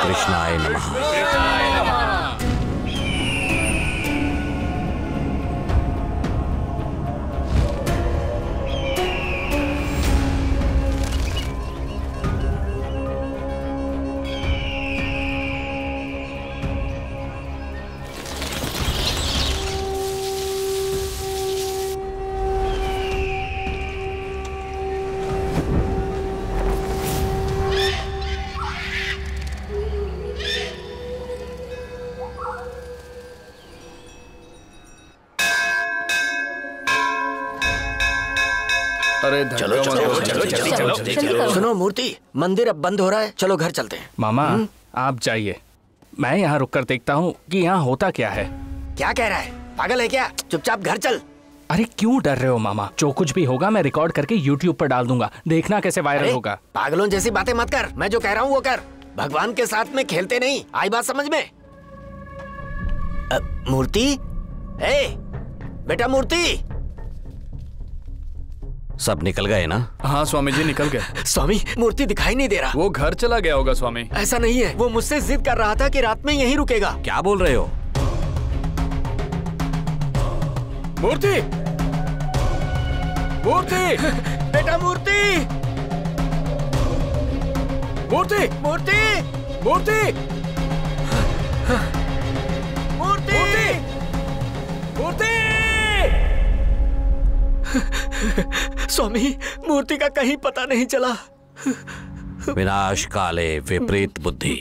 कृष्णाय नमः। अरे चलो चलो चलो चलो। सुनो मूर्ति, मंदिर अब बंद हो रहा है, चलो घर चलते हैं। मामा आप जाइए, मैं यहाँ रुक कर देखता हूँ कि यहाँ होता क्या है। क्या कह रहा है, पागल है क्या? चुपचाप घर चल। अरे क्यों डर रहे हो मामा? जो कुछ भी होगा मैं रिकॉर्ड करके यूट्यूब पर डाल दूंगा, देखना कैसे वायरल होगा। पागलों जैसी बातें मत कर, मैं जो कह रहा हूँ वो कर। भगवान के साथ में खेलते नहीं, आई बात समझ में? मूर्ति, बेटा मूर्ति। सब निकल गए ना? हाँ स्वामी जी निकल गए। स्वामी, मूर्ति दिखाई नहीं दे रहा। वो घर चला गया होगा स्वामी। ऐसा नहीं है, वो मुझसे जिद कर रहा था कि रात में यहीं रुकेगा। क्या बोल रहे हो? मूर्ति, मूर्ति, बेटा मूर्ति, मूर्ति, मूर्ति, मूर्ति, मूर्ति, मूर्ति। स्वामी, मूर्ति का कहीं पता नहीं चला। विनाश काले विपरीत बुद्धि।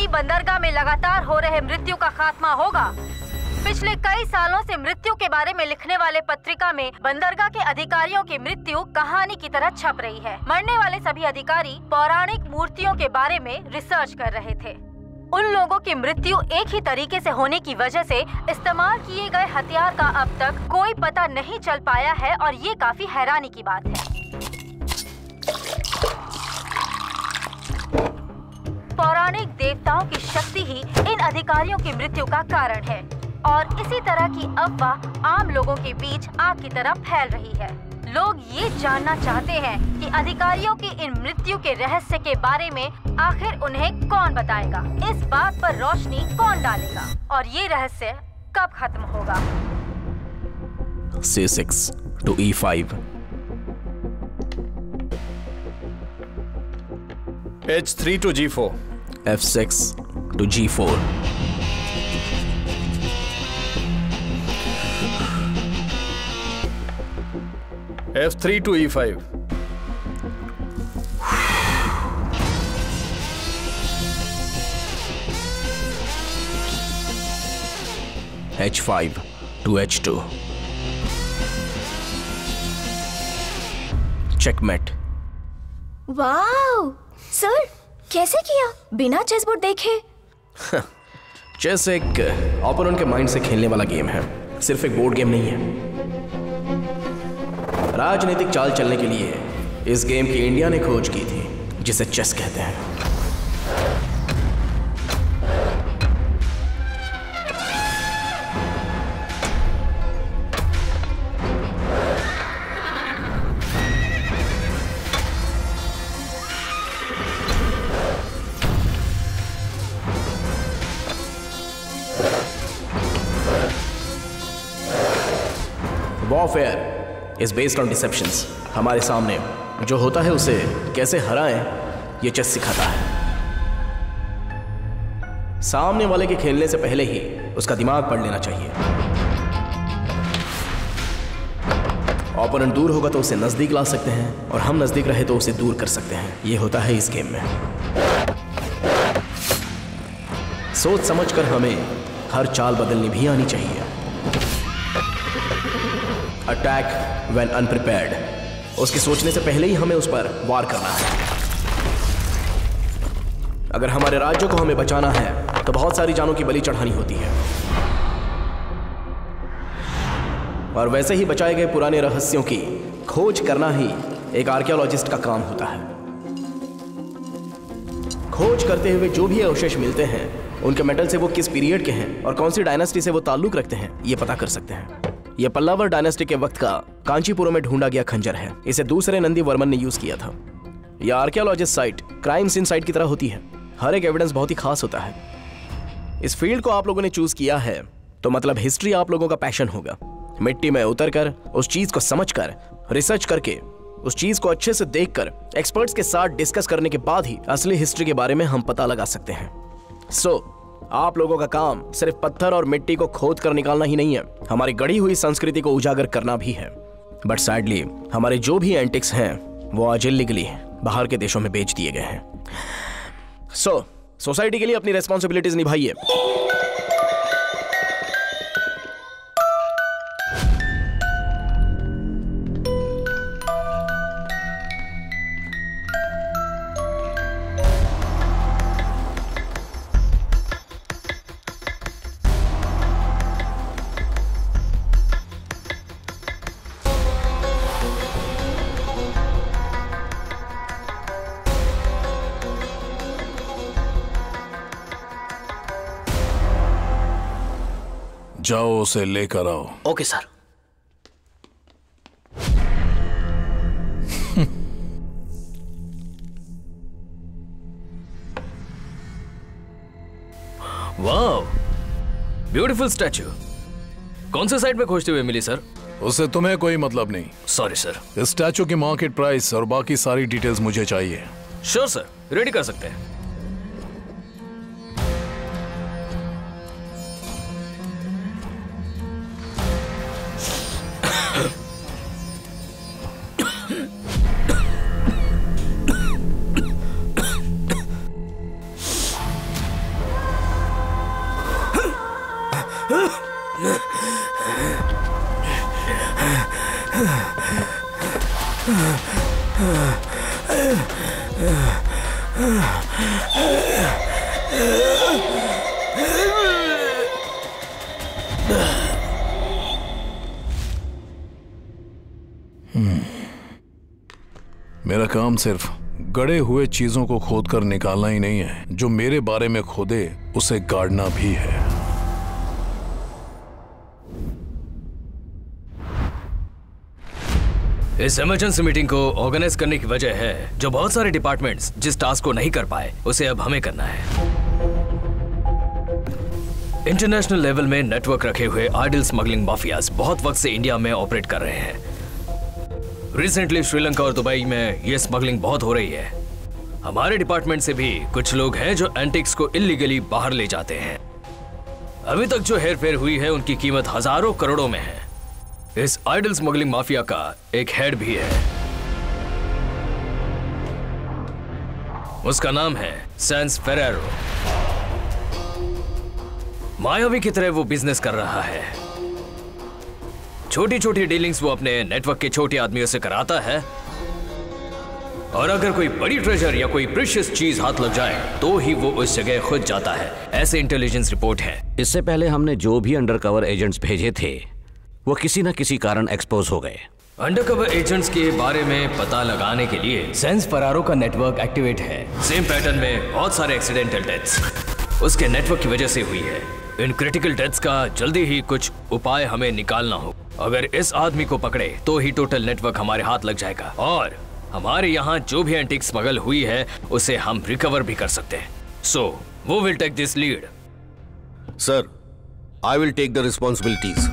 बंदरगाह में लगातार हो रहे मृत्यु का खात्मा होगा। पिछले कई सालों से मृत्यु के बारे में लिखने वाले पत्रिका में बंदरगाह के अधिकारियों की मृत्यु कहानी की तरह छप रही है। मरने वाले सभी अधिकारी पौराणिक मूर्तियों के बारे में रिसर्च कर रहे थे। उन लोगों की मृत्यु एक ही तरीके से होने की वजह से इस्तेमाल किए गए हथियार का अब तक कोई पता नहीं चल पाया है और ये काफी हैरानी की बात है। पौराणिक देवताओं की शक्ति ही इन अधिकारियों की मृत्यु का कारण है और इसी तरह की अफवाह आम लोगों के बीच आग की तरह फैल रही है। लोग ये जानना चाहते हैं कि अधिकारियों की इन मृत्यु के रहस्य के बारे में आखिर उन्हें कौन बताएगा, इस बात पर रोशनी कौन डालेगा और ये रहस्य कब खत्म होगा। C6 to E5 H3 to G4 F6 to G4 F3 to E5 H5 to H2 Checkmate। Wow sir, कैसे किया बिना चेसबोर्ड देखे? चेस एक ओपोनेंट के माइंड से खेलने वाला गेम है, सिर्फ एक बोर्ड गेम नहीं है। राजनीतिक चाल चलने के लिए इस गेम की इंडिया ने खोज की थी, जिसे चेस कहते हैं। Warfare is based on deceptions. हमारे सामने जो होता है उसे कैसे हराएं ये चेस सिखाता है। सामने वाले के खेलने से पहले ही उसका दिमाग पढ़ लेना चाहिए। ओपोनेंट दूर होगा तो उसे नजदीक ला सकते हैं और हम नजदीक रहे तो उसे दूर कर सकते हैं। ये होता है इस गेम में। सोच समझकर हमें हर चाल बदलनी भी आनी चाहिए। Attack when अनप्रिपेयर्ड। उसके सोचने से पहले ही हमें उस पर वार करना है। अगर हमारे राज्य को हमें बचाना है तो बहुत सारी जानों की बलि चढ़ानी होती है, और वैसे ही बचाए गए पुराने रहस्यों की खोज करना ही एक आर्कियोलॉजिस्ट का काम होता है। खोज करते हुए जो भी अवशेष मिलते हैं उनके मेटल से वो किस पीरियड के हैं और कौन सी डायनेस्टी से वो ताल्लुक रखते हैं ये पता कर सकते हैं। यह पल्लावर डायनेस्टी के वक्त का कांचीपुरम में ढूंढा गया खंजर है। इसे दूसरे नंदी वर्मन ने यूज किया था। यह archaeologist site crime scene site की तरह होती है। हर एक एविडेंस बहुत ही खास होता है। इस फील्ड को आप लोगों ने चूज किया है तो मतलब हिस्ट्री आप लोगों का पैशन होगा। मिट्टी में उतरकर उस चीज को समझकर रिसर्च करके उस चीज को अच्छे से देखकर एक्सपर्ट्स के साथ डिस्कस करने के बाद ही असली हिस्ट्री के बारे में हम पता लगा सकते हैं। आप लोगों का काम सिर्फ पत्थर और मिट्टी को खोद कर निकालना ही नहीं है, हमारी गढ़ी हुई संस्कृति को उजागर करना भी है। बट सैडली हमारे जो भी एंटिक्स हैं वो आज इलीगली बाहर के देशों में बेच दिए गए हैं। सोसाइटी के लिए अपनी रेस्पॉन्सिबिलिटीज निभाइए। जाओ उसे लेकर आओ। Okay sir. Wow, beautiful statue. कौन से साइड में खोजते हुए मिली सर? उससे तुम्हें कोई मतलब नहीं। Sorry sir. इस स्टैचू की मार्केट प्राइस और बाकी सारी डिटेल्स मुझे चाहिए। श्योर सर, रेडी कर सकते हैं। मेरा काम सिर्फ गड़े हुए चीजों को खोदकर निकालना ही नहीं है, जो मेरे बारे में खोदे उसे गाड़ना भी है। इस इमरजेंसी मीटिंग को ऑर्गेनाइज करने की वजह है जो बहुत सारे डिपार्टमेंट्स जिस टास्क को नहीं कर पाए उसे अब हमें करना है। इंटरनेशनल लेवल में नेटवर्क रखे हुए आइडल स्मगलिंग माफियाज बहुत वक्त से इंडिया में ऑपरेट कर रहे हैं। रिसेंटली श्रीलंका और दुबई में यह स्मगलिंग बहुत हो रही है। हमारे डिपार्टमेंट से भी कुछ लोग हैं जो एंटिक्स को इलीगली बाहर ले जाते हैं। अभी तक जो हेरफेर हुई है उनकी कीमत हजारों करोड़ों में है। इस आइडल स्मगलिंग माफिया का एक हेड भी है, उसका नाम है सैंस फेरेरो। मायावी की तरह वो बिजनेस कर रहा है। छोटी छोटी डीलिंग्स वो अपने नेटवर्क के छोटे आदमियों से कराता है, और अगर कोई बड़ी ट्रेजर या कोई प्रीशियस चीज हाथ लग जाए तो ही वो उस जगह खुद जाता है। ऐसे इंटेलिजेंस रिपोर्ट है। इससे पहले हमने जो भी अंडरकवर एजेंट्स भेजे थे वो किसी न किसी कारण एक्सपोज हो गए। अंडरकवर एजेंट्स के बारे में पता लगाने के लिए सैंस फेरेरो का नेटवर्क एक्टिवेट है। सेम पैटर्न में बहुत सारे एक्सीडेंटल डेथ्स उसके नेटवर्क की वजह से हुई है। इन क्रिटिकल डेथ्स का जल्दी ही कुछ उपाय हमें निकालना हो। अगर इस आदमी को पकड़े तो ही टोटल नेटवर्क हमारे हाथ लग जाएगा, और हमारे यहाँ जो भी एंटीक स्मगल हुई है उसे हम रिकवर भी कर सकते हैं। सो वो will take this lead. Sir, I will take the responsibilities.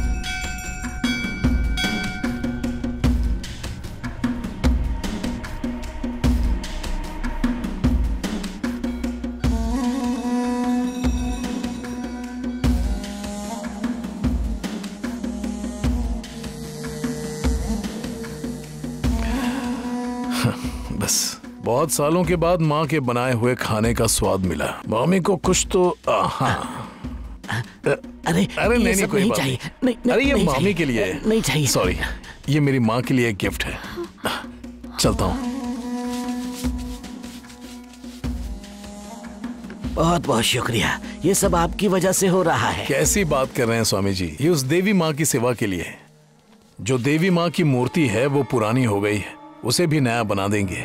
बहुत सालों के बाद माँ के बनाए हुए खाने का स्वाद मिला। मामी को कुछ तो अरे नहीं कोई बात चाहिए। नहीं। अरे ये मामी के लिए नहीं चाहिए। सॉरी, ये मेरी माँ के लिए एक गिफ्ट है। चलता हूँ। बहुत बहुत शुक्रिया, ये सब आपकी वजह से हो रहा है। कैसी बात कर रहे हैं स्वामी जी, ये उस देवी माँ की सेवा के लिए है। जो देवी माँ की मूर्ति है वो पुरानी हो गई है, उसे भी नया बना देंगे।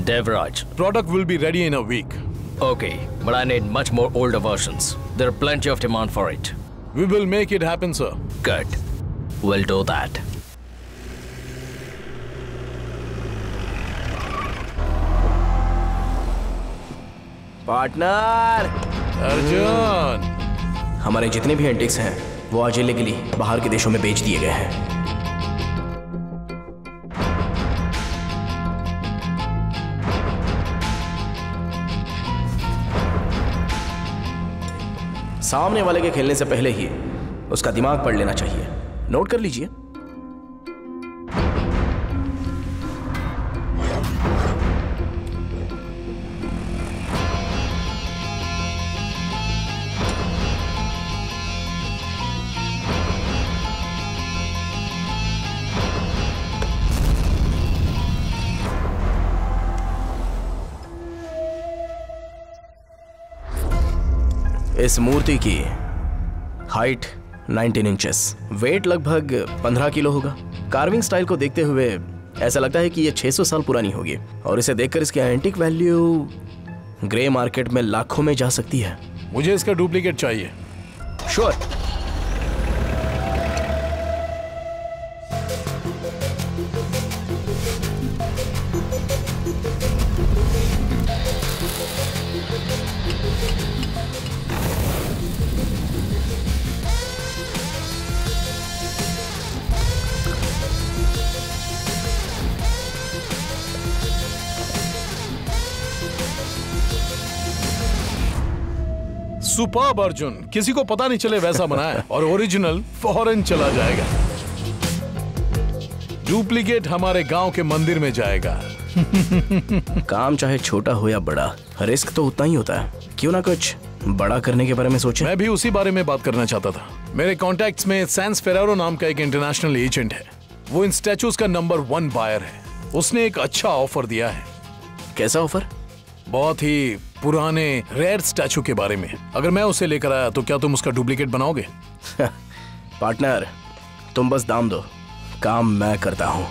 Devraj. Product will be ready in a week. Okay, but I need much more older versions. There are plenty of demand for it. We will make it happen, sir. Good. We'll do that. Partner Arjun, हमारे जितने भी antics हैं वो आज illegally बाहर के देशों में बेच दिए गए हैं। सामने वाले के खेलने से पहले ही उसका दिमाग पढ़ लेना चाहिए। नोट कर लीजिए। इस मूर्ति की हाइट 19 इंचेस, वेट लगभग 15 किलो होगा। कार्विंग स्टाइल को देखते हुए ऐसा लगता है कि ये 600 साल पुरानी होगी और इसे देखकर इसकी एंटिक वैल्यू ग्रे मार्केट में लाखों में जा सकती है। मुझे इसका डुप्लीकेट चाहिए। श्योर। सुपर्ब अर्जुन, किसी को पता नहीं चले वैसा बनाया है और ओरिजिनल फॉरेन चला जाएगा। डुप्लीकेट हमारे गांव के मंदिर में जाएगा। काम चाहे छोटा हो या बड़ा, रिस्क तो उतना ही होता है। क्यों ना कुछ बड़ा करने के बारे में सोचें। मैं भी उसी बारे में बात करना चाहता था। मेरे कॉन्टैक्ट्स में सैंस फेरारो नाम का एक इंटरनेशनल एजेंट है। वो इन स्टैचूज का नंबर 1 बायर है। उसने एक अच्छा ऑफर दिया है। कैसा ऑफर? बहुत ही पुराने रेयर स्टैचू के बारे में। अगर मैं उसे लेकर आया तो क्या तुम उसका डुप्लीकेट बनाओगे? पार्टनर, तुम बस दाम दो, काम मैं करता हूं।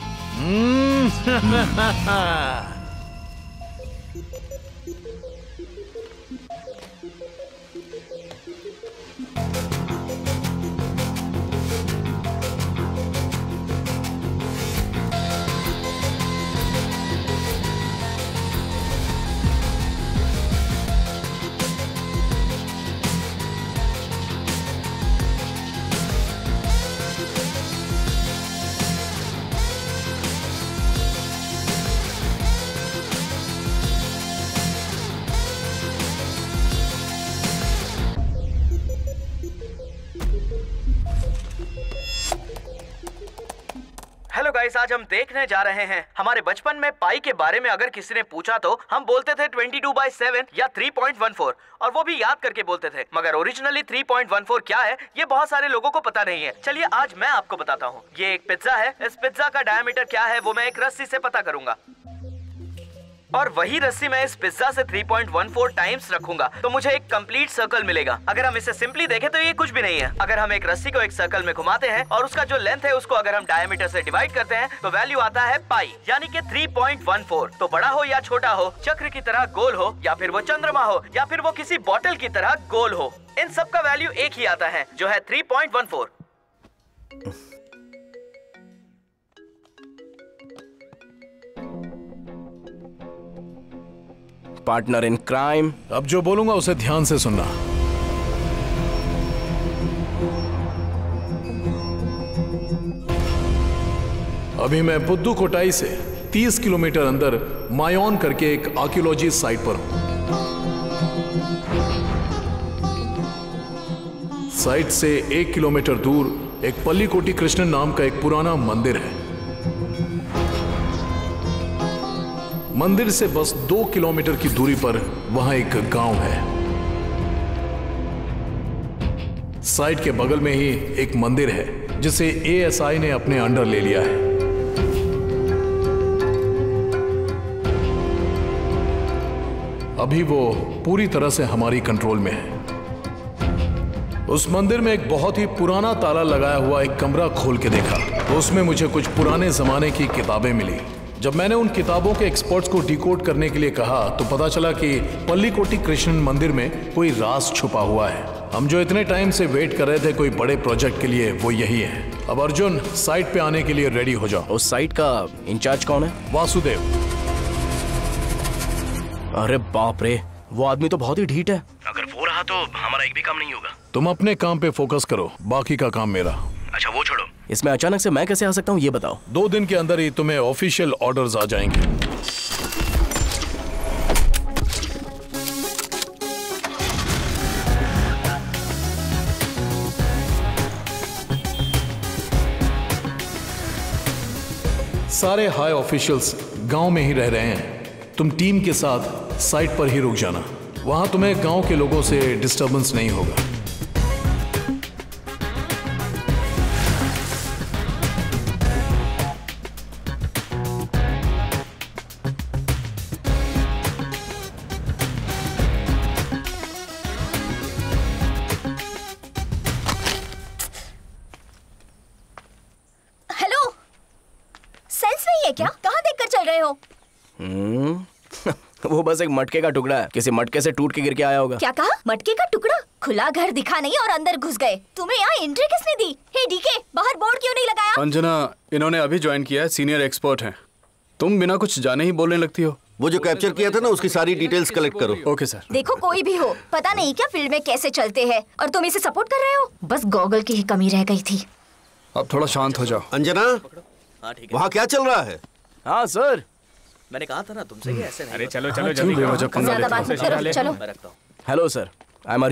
हेलो गाइस, आज हम देखने जा रहे हैं हमारे बचपन में पाई के बारे में। अगर किसी ने पूछा तो हम बोलते थे 22/7 या 3.14 और वो भी याद करके बोलते थे। मगर ओरिजिनली 3.14 क्या है ये बहुत सारे लोगों को पता नहीं है। चलिए आज मैं आपको बताता हूँ। ये एक पिज्जा है। इस पिज्जा का डायमीटर क्या है वो मैं एक रस्सी से पता करूंगा और वही रस्सी मैं इस पिज्जा से 3.14 टाइम्स रखूंगा तो मुझे एक कंप्लीट सर्कल मिलेगा। अगर हम इसे सिंपली देखें तो ये कुछ भी नहीं है। अगर हम एक रस्सी को एक सर्कल में घुमाते हैं और उसका जो लेंथ है उसको अगर हम डायमीटर से डिवाइड करते हैं तो वैल्यू आता है पाई, यानी कि 3.14। तो बड़ा हो या छोटा हो, चक्र की तरह गोल हो या फिर वो चंद्रमा हो या फिर वो किसी बॉटल की तरह गोल हो, इन सब का वैल्यू एक ही आता है जो है 3.14। Partner in crime. अब जो बोलूंगा उसे ध्यान से सुनना। अभी मैं पुद्दुकोट्टाई से 30 किलोमीटर अंदर मायोन करके एक आर्कियोलॉजी साइट पर हूं। साइट से 1 किलोमीटर दूर एक पल्लीकोटी कृष्णन नाम का एक पुराना मंदिर है। मंदिर से बस 2 किलोमीटर की दूरी पर वहां एक गांव है। साइट के बगल में ही एक मंदिर है जिसे एएसआई ने अपने अंडर ले लिया है। अभी वो पूरी तरह से हमारी कंट्रोल में है। उस मंदिर में एक बहुत ही पुराना ताला लगाया हुआ एक कमरा खोल के देखा तो उसमें मुझे कुछ पुराने जमाने की किताबें मिली। जब मैंने उन किताबों के एक्सपर्ट्स को डिकोड करने के लिए कहा तो पता चला कि पल्लीकोटी कृष्णन मंदिर में कोई राज छुपा हुआ है। हम जो इतने टाइम से वेट कर रहे थे कोई बड़े प्रोजेक्ट के लिए, वो यही है। अब अर्जुन, साइट पे आने के लिए रेडी हो जाओ। उस साइट का इंचार्ज कौन है? वासुदेव। अरे बाप रे, वो आदमी तो बहुत ही ढीठ है। अगर वो रहा तो हमारा एक भी काम नहीं होगा। तुम अपने काम पे फोकस करो, बाकी का काम मेरा। अच्छा वो छोड़ो, इसमें अचानक से मैं कैसे आ सकता हूँ ये बताओ। 2 दिन के अंदर ही तुम्हें ऑफिशियल ऑर्डर्स आ जाएंगे। सारे हाई ऑफिशियल्स गांव में ही रह रहे हैं। तुम टीम के साथ साइट पर ही रुक जाना, वहां तुम्हें गांव के लोगों से डिस्टरबेंस नहीं होगा। हेलो, सेंस नहीं है क्या? कहाँ देखकर चल रहे हो? वो बस एक मटके का टुकड़ा है, किसी मटके से टूट के गिर के आया होगा। क्या कहा? मटके का टुकड़ा? खुला घर दिखा नहीं और अंदर घुस गए। तुम्हें यहाँ एंट्री किसने दी? हे डीके, बाहर बोर्ड क्यों नहीं लगाया? अंजना, इन्होंने अभी ज्वाइन किया है, सीनियर एक्सपर्ट हैं। तुम बिना कुछ जाने ही बोलने लगती हो। वो जो कैप्चर किया था ना, उसकी सारी डिटेल्स कलेक्ट करो। Okay sir. देखो, कोई भी हो, पता नहीं क्या फील्ड में कैसे चलते हैं और तुम इसे सपोर्ट कर रहे हो। बस गॉगल की ही कमी रह गई थी। अब थोड़ा शांत हो जाओ। अंजना, वहाँ क्या चल रहा है? हाँ सर, मैंने कहा था ना तुमसे कि ऐसे नहीं। अरे चलो चलो ज्यादा बात मत करो, चलो। Hello sir, I am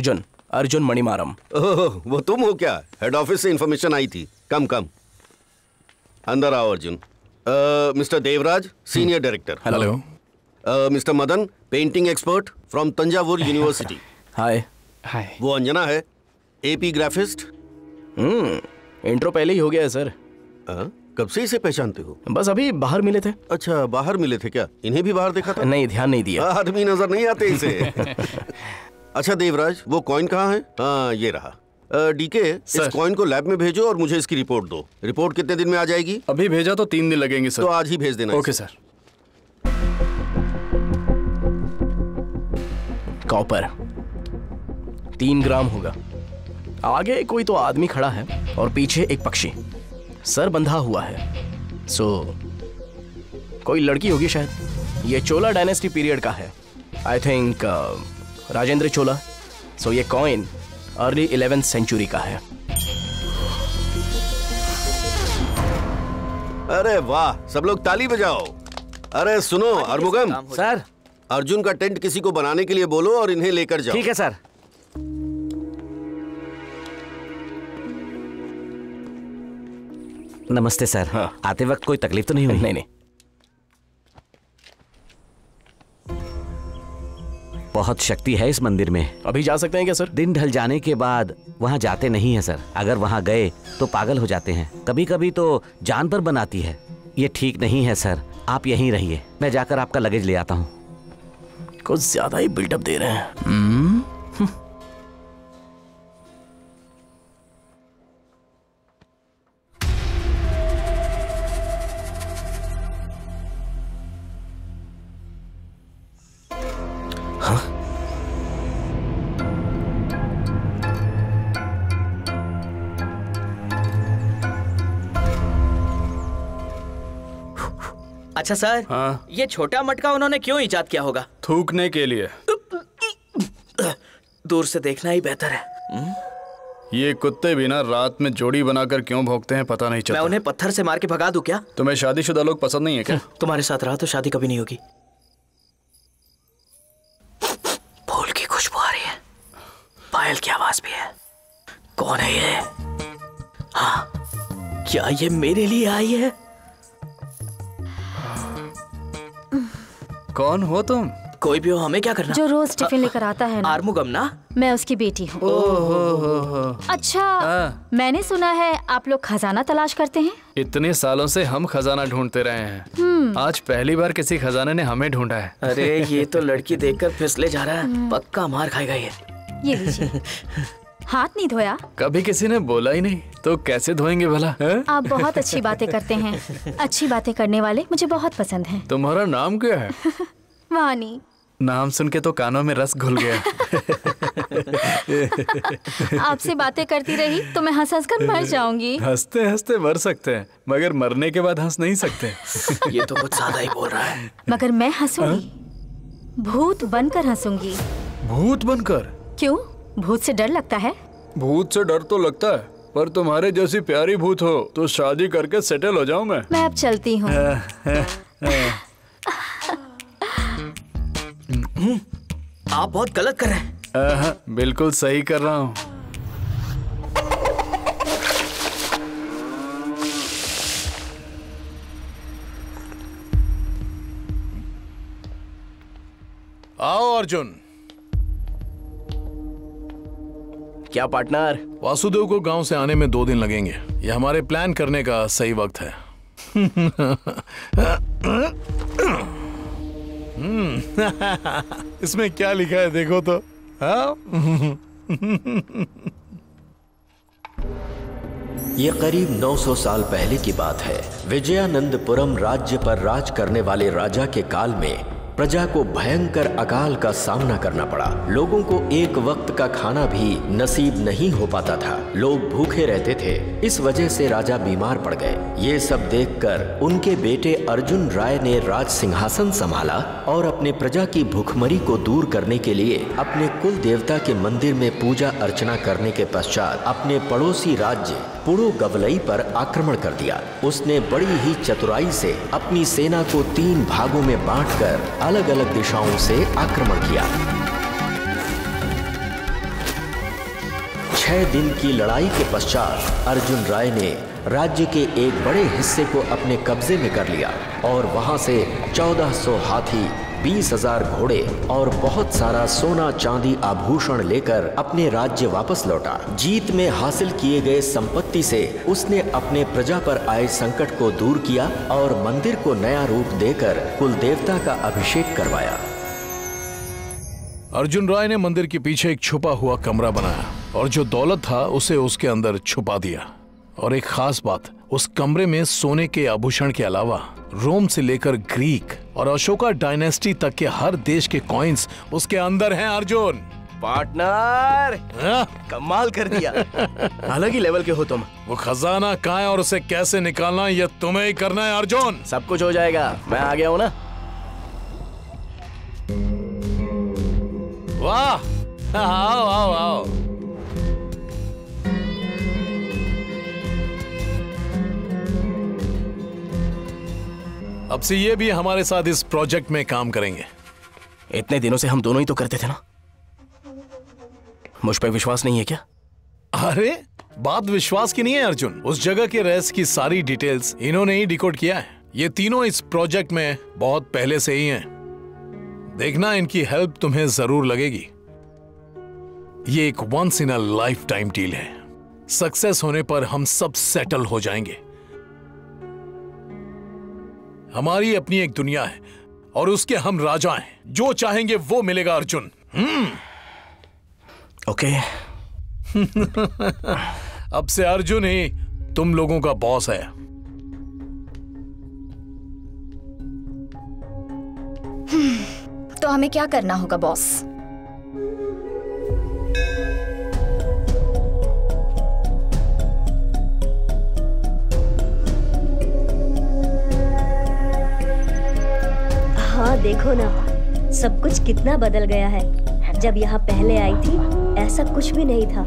Arjun Manimaran. Oh, वो तुम हो क्या? हेड ऑफिस से इंफॉर्मेशन आई थी। कम अंदर आओ Arjun. Mister Devraj, senior director. Hello. Mister Madan, painting expert from Thanjavur university. Hi. Hi. वो अंजना है, एपी ग्राफिस्ट। इंट्रो पहले ही हो गया है सर। कब से इसे पहचानते हो? बस अभी बाहर मिले थे। अच्छा, बाहर मिले थे क्या? इन्हें भी बाहर देखा था? नहीं, ध्यान नहीं दिया। आदमी नजर नहीं आते इसे। अच्छा देवराज, वो कॉइन कहाँ है? हाँ, ये रहा। डीके, इस कॉइन को लैब में भेजो और मुझे इसकी रिपोर्ट दो। रिपोर्ट कितने दिन में आ जाएगी? अभी भेजा तो 3 दिन लगेंगे सर। तो आज ही भेज देना। Okay sir. कॉपर 3 ग्राम होगा। आगे कोई तो आदमी खड़ा है और पीछे एक पक्षी, सर बंधा हुआ है। सो कोई लड़की होगी शायद। ये चोला डायनेस्टी पीरियड का है, आई थिंक राजेंद्र चोला। सो ये कॉइन अर्ली 11th सेंचुरी का है। अरे वाह, सब लोग ताली बजाओ। अरे सुनो अरमुगम सर, अर्जुन का टेंट किसी को बनाने के लिए बोलो और इन्हें लेकर जाओ। ठीक है सर। नमस्ते सर। हाँ। आते वक्त कोई तकलीफ तो नहीं हुई? नहीं। बहुत शक्ति है इस मंदिर में। अभी जा सकते हैं क्या सर? दिन ढल जाने के बाद वहाँ जाते नहीं है सर। अगर वहाँ गए तो पागल हो जाते हैं, कभी कभी तो जान पर बनाती है। ये ठीक नहीं है सर, आप यहीं रहिए, मैं जाकर आपका लगेज ले आता हूँ। कुछ ज्यादा ही बिल्डअप दे रहे हैं। अच्छा सर, हाँ? ये छोटा मटका उन्होंने क्यों इजाद किया होगा? थूकने के लिए। दूर से देखना ही बेहतर है। ये कुत्ते भी ना रात में जोड़ी बनाकर क्यों भौंकते हैं पता नहीं चलता। मैं उन्हें पत्थर से मार के भगा दूं क्या? तुम्हें शादीशुदा लोग पसंद नहीं है क्या? तुम्हारे साथ रहा तो शादी कभी नहीं होगी। फूल की खुशबू आ रही है, पायल की आवाज भी है। कौन है ये? हाँ, क्या ये मेरे लिए आई है? कौन हो तुम? कोई भी हो, हमें क्या करना? जो रोज टिफिन लेकर आता है ना। आर्मुगम ना? मैं उसकी बेटी हूँ। अच्छा, मैंने सुना है आप लोग खजाना तलाश करते हैं। इतने सालों से हम खजाना ढूंढते रहे हैं, आज पहली बार किसी खजाने ने हमें ढूंढा है। अरे ये तो लड़की देखकर फिसले जा रहा है, पक्का मार खाएगा ये। ये लीजिए। हाथ नहीं धोया? कभी किसी ने बोला ही नहीं, तो कैसे धोएंगे भला? आप बहुत अच्छी बातें करते हैं। अच्छी बातें करने वाले मुझे बहुत पसंद हैं। तुम्हारा नाम क्या है? वानी। नाम सुन के तो कानों में रस घुल गया। आपसे बातें करती रही तो मैं हंस हंस कर मर जाऊंगी। हंसते हंसते मर सकते हैं, मगर मरने के बाद हंस नहीं सकते। ये तो कुछ ज्यादा ही बोल रहा है। मगर मैं हंसूंगी, भूत बनकर हंसूंगी। भूत बनकर? क्यों, भूत से डर लगता है? भूत से डर तो लगता है, पर तुम्हारे जैसी प्यारी भूत हो तो शादी करके सेटल हो जाऊं मैं। मैं अब चलती हूँ। आप बहुत गलत कर रहे हैं। बिल्कुल सही कर रहा हूँ। आओ अर्जुन। क्या पार्टनर? वासुदेव को गांव से आने में 2 दिन लगेंगे। ये हमारे प्लान करने का सही वक्त है। इसमें क्या लिखा है देखो तो। ये करीब 900 साल पहले की बात है। विजयानंदपुरम राज्य पर राज करने वाले राजा के काल में प्रजा को भयंकर अकाल का सामना करना पड़ा। लोगों को एक वक्त का खाना भी नसीब नहीं हो पाता था। लोग भूखे रहते थे। इस वजह से राजा बीमार पड़ गए। ये सब देखकर उनके बेटे अर्जुन राय ने राज सिंहासन संभाला और अपने प्रजा की भूखमरी को दूर करने के लिए अपने कुल देवता के मंदिर में पूजा अर्चना करने के पश्चात अपने पड़ोसी राज्य पुड़ुगवलई पर आक्रमण कर दिया। उसने बड़ी ही चतुराई से अपनी सेना को 3 भागों में बांटकर अलग अलग दिशाओं से आक्रमण किया। 6 दिन की लड़ाई के पश्चात अर्जुन राय ने राज्य के एक बड़े हिस्से को अपने कब्जे में कर लिया और वहां से 1400 हाथी, 20,000 घोड़े और बहुत सारा सोना चांदी आभूषण लेकर अपने राज्य वापस लौटा। जीत में हासिल किए गए संपत्ति से उसने अपने प्रजा पर आए संकट को दूर किया और मंदिर को नया रूप देकर कुल देवता का अभिषेक करवाया। अर्जुन राय ने मंदिर के पीछे एक छुपा हुआ कमरा बनाया और जो दौलत था उसे उसके अंदर छुपा दिया। और एक खास बात, उस कमरे में सोने के आभूषण के अलावा रोम से लेकर ग्रीक और अशोका डायनेस्टी तक के हर देश के कॉइन्स उसके अंदर हैं। अर्जुन पार्टनर, कमाल कर दिया। अलग ही लेवल के हो तुम। वो खजाना कहाँ है और उसे कैसे निकालना ये तुम्हें ही करना है अर्जुन। सब कुछ हो जाएगा, मैं आ गया हूँ ना। वाह, आओ आओ आओ। अब से ये भी हमारे साथ इस प्रोजेक्ट में काम करेंगे। इतने दिनों से हम दोनों ही तो करते थे ना। मुझ पे विश्वास नहीं है क्या? अरे बात विश्वास की नहीं है अर्जुन, उस जगह के रहस्य की सारी डिटेल्स इन्होंने ही डिकोड किया है। ये तीनों इस प्रोजेक्ट में बहुत पहले से ही हैं। देखना, इनकी हेल्प तुम्हें जरूर लगेगी। ये एक once in a life time deal है। सक्सेस होने पर हम सब सेटल हो जाएंगे। हमारी अपनी एक दुनिया है और उसके हम राजा हैं। जो चाहेंगे वो मिलेगा अर्जुन। ओके। अब से अर्जुन ही तुम लोगों का बॉस है। तो हमें क्या करना होगा बॉस? हाँ देखो ना, सब कुछ कितना बदल गया है। जब यहाँ पहले आई थी ऐसा कुछ भी नहीं था।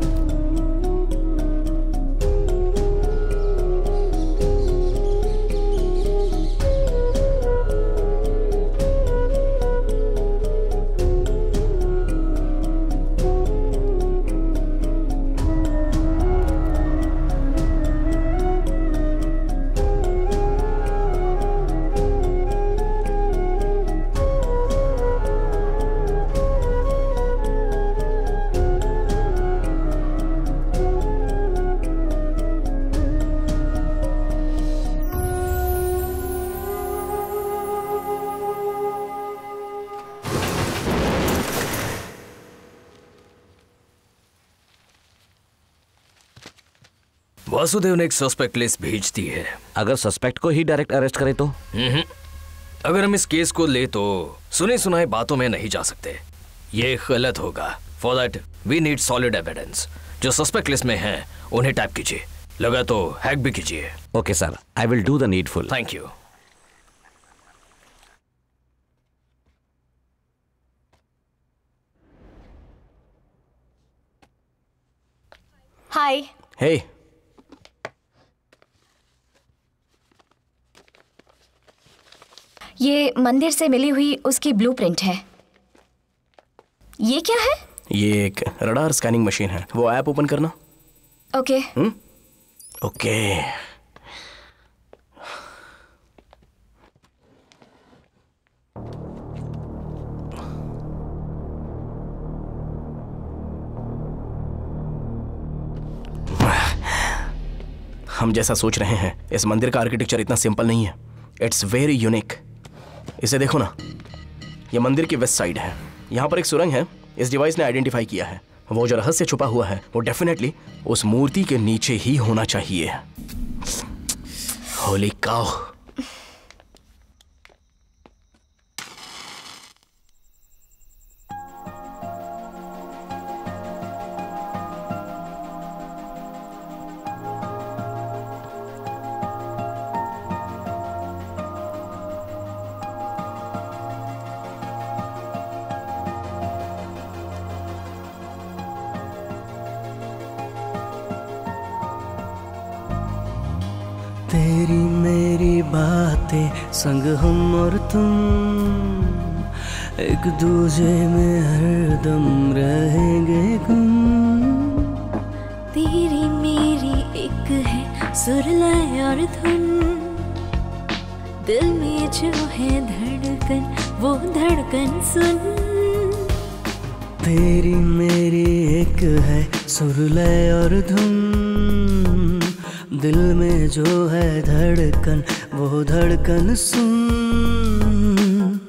वासुदेव ने एक सस्पेक्ट लिस्ट भेज दी है। अगर सस्पेक्ट को ही डायरेक्ट अरेस्ट करें तो? अगर हम इस केस को ले तो सुने सुनाए बातों में नहीं जा सकते, ये गलत होगा। For that we need solid evidence. जो सस्पेक्ट लिस्ट में हैं उन्हें टैप कीजिए, लगा तो हैक भी कीजिए। Okay sir, I will do the needful. Thank you. Hi. Hey. ये मंदिर से मिली हुई उसकी ब्लूप्रिंट है। ये क्या है? ये एक रडार स्कैनिंग मशीन है। वो ऐप ओपन करना। ओके। ओके। हम जैसा सोच रहे हैं इस मंदिर का आर्किटेक्चर इतना सिंपल नहीं है। It's very unique. इसे देखो ना, ये मंदिर की वेस्ट साइड है। यहाँ पर एक सुरंग है, इस डिवाइस ने आइडेंटिफाई किया है। वो जो रहस्य छुपा हुआ है वो डेफिनेटली उस मूर्ति के नीचे ही होना चाहिए। होली काउ। तेरी मेरी बातें संग हम और तुम, एक दूजे में हरदम रहेंगे गुम। तेरी मेरी एक है सुरलय और धुन, दिल में जो है धड़कन वो धड़कन सुन। तेरी मेरी एक है सुरलय और धुन, दिल में जो है धड़कन वो धड़कन सुन।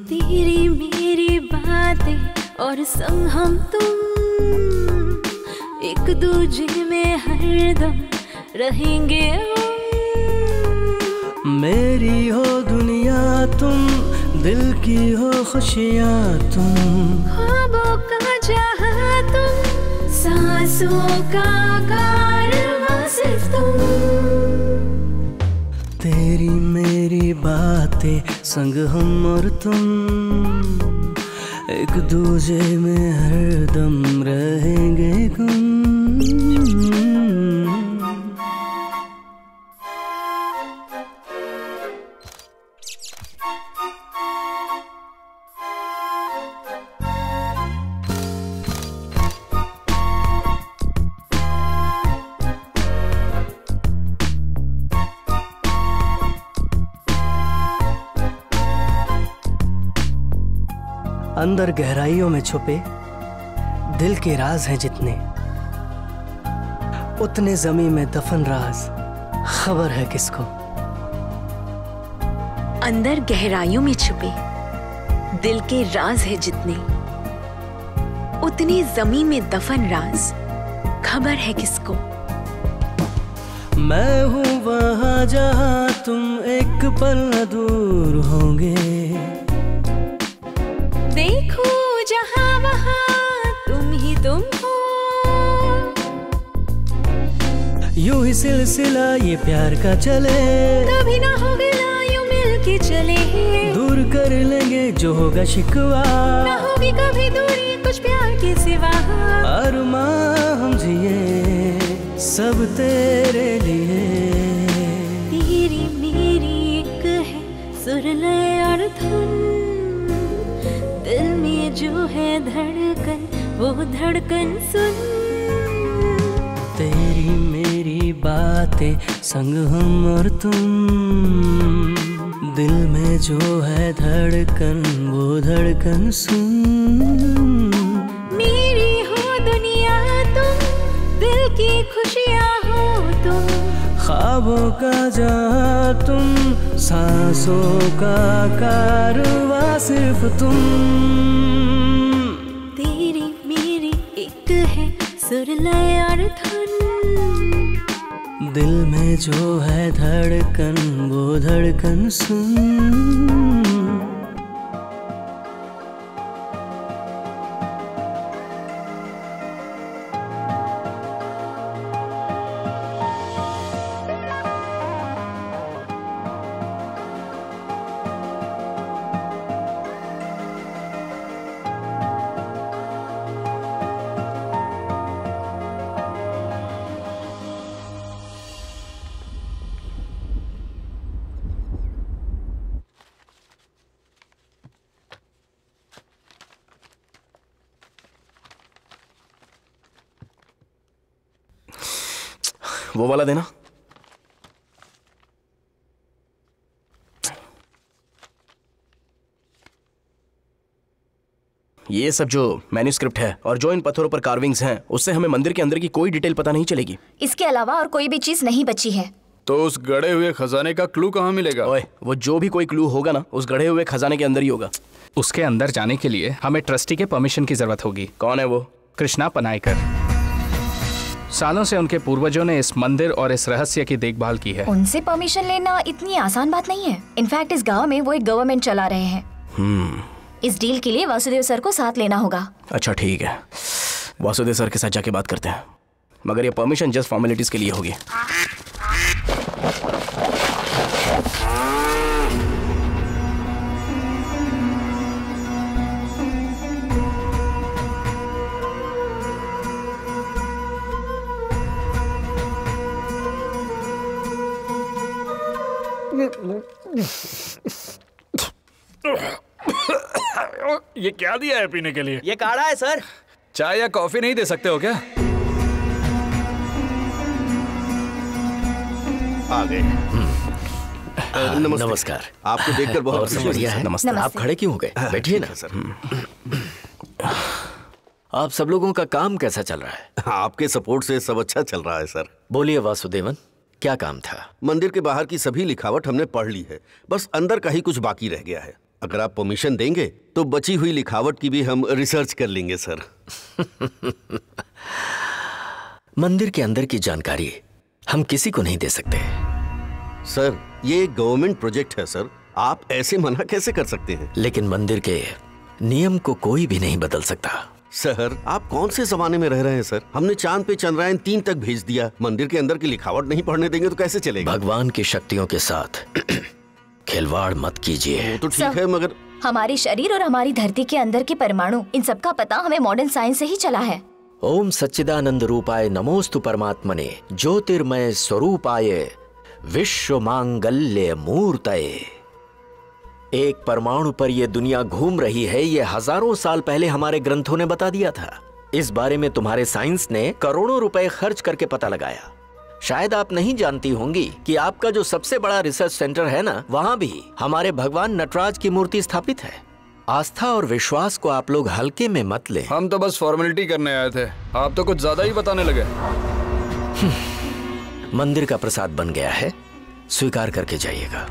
तेरी मेरी बातें और संग हम तुम, एक दूजे में हरदम रहेंगे हम। मेरी हो दुनिया तुम, दिल की हो खुशियाँ तुम, ख्वाबों का जहां तुम, सांसों का कारवां सिर्फ तुम। तेरी मेरी बातें संग हम और तुम, एक दूजे में हरदम रहेंगे गुम। अंदर गहराइयों में छुपे दिल के राज हैं जितने, उतने जमीन में दफन राज खबर है किसको। अंदर गहराइयों में छुपे दिल के राज है जितने, उतने जमीन में दफन राज खबर है किसको। मैं हूँ वहाँ जहाँ तुम एक पल न दूर होंगे, देखो जहाँ वहाँ तुम ही तुम हो। यूं ही सिलसिला ये प्यार का चले, कभी ना हो गया यूं मिल के चले। दूर कर लेंगे जो होगा शिकवा, ना होगी कभी दूरी कुछ प्यार के सिवा। अरमां हम जिए सब तेरे लिए। तेरी मेरी एक है सुरलय और धुन, दिल में जो है धड़कन वो धड़कन सुन। तेरी मेरी बातें संग हम और तुम, दिल में जो है धड़कन वो धड़कन सुन। मेरी हो दुनिया तुम, दिल की खुशियाँ हो तुम, ख्वाबों का जहां तुम, सांसों का कारवां सिर्फ तुम। तेरी मेरी एक है सुरलय और धुन, दिल में जो है धड़कन वो धड़कन सुन। वो वाला देना। ये सब जो मैन्यूस्क्रिप्ट है और जो इन पत्थरों पर कार्विंग्स हैं, उससे हमें मंदिर के अंदर की कोई डिटेल पता नहीं चलेगी। इसके अलावा और कोई भी चीज नहीं बची है। तो उस गड़े हुए खजाने का क्लू कहाँ मिलेगा? ओए, वो जो भी कोई क्लू होगा ना, उस गड़े हुए खजाने के अंदर ही होगा। उसके अंदर जाने के लिए हमें ट्रस्टी के परमिशन की जरूरत होगी। कौन है वो? कृष्णा पनायकर। सालों से उनके पूर्वजों ने इस मंदिर और इस रहस्य की देखभाल की है। उनसे परमिशन लेना इतनी आसान बात नहीं है। इनफैक्ट इस गांव में वो एक गवर्नमेंट चला रहे हैं। इस डील के लिए वासुदेव सर को साथ लेना होगा। अच्छा ठीक है, वासुदेव सर के साथ जाके बात करते हैं, मगर ये परमिशन जस्ट फॉर्मेलिटीज के लिए होगी। ये क्या दिया है पीने के लिए? ये काढ़ा है सर। चाय या कॉफी नहीं दे सकते हो क्या? आ गए। नमस्कार। आपको देखकर बहुत बढ़िया है। नमस्ते। आप खड़े क्यों हो गए? बैठिए ना सर। आप सब लोगों का काम कैसा चल रहा है? आपके सपोर्ट से सब अच्छा चल रहा है सर। बोलिए वासुदेवन, क्या काम था? मंदिर के बाहर की सभी लिखावट हमने पढ़ ली है, बस अंदर का ही कुछ बाकी रह गया है। अगर आप परमिशन देंगे तो बची हुई लिखावट की भी हम रिसर्च कर लेंगे सर। मंदिर के अंदर की जानकारी हम किसी को नहीं दे सकते। सर, ये एक गवर्नमेंट प्रोजेक्ट है सर, आप ऐसे मना कैसे कर सकते हैं? लेकिन मंदिर के नियम को कोई भी नहीं बदल सकता। सर, आप कौन से जमाने में रह रहे हैं सर? हमने चांद पे चंद्रयान 3 तक भेज दिया, मंदिर के अंदर की लिखावट नहीं पढ़ने देंगे तो कैसे चलेगा? भगवान की शक्तियों के साथ खिलवाड़ मत कीजिए। तो ठीक है, मगर हमारी शरीर और हमारी धरती के अंदर के परमाणु, इन सब का पता हमें मॉडर्न साइंस से ही चला है। ओम सच्चिदानंद रूपाय नमोस्तु परमात्मने ज्योतिर्मय स्वरूपाय विश्व मांगल्य मूर्तये। एक परमाणु पर यह दुनिया घूम रही है, ये हजारों साल पहले हमारे ग्रंथों ने बता दिया था। इस बारे में तुम्हारे साइंस ने करोड़ों रुपए खर्च करके पता लगाया। शायद आप नहीं जानती होंगी कि आपका जो सबसे बड़ा रिसर्च सेंटर है ना, वहाँ भी हमारे भगवान नटराज की मूर्ति स्थापित है। आस्था और विश्वास को आप लोग हल्के में मत ले। हम तो बस फॉर्मेलिटी करने आए थे, आप तो कुछ ज्यादा ही बताने लगे। मंदिर का प्रसाद बन गया है, स्वीकार करके जाइएगा।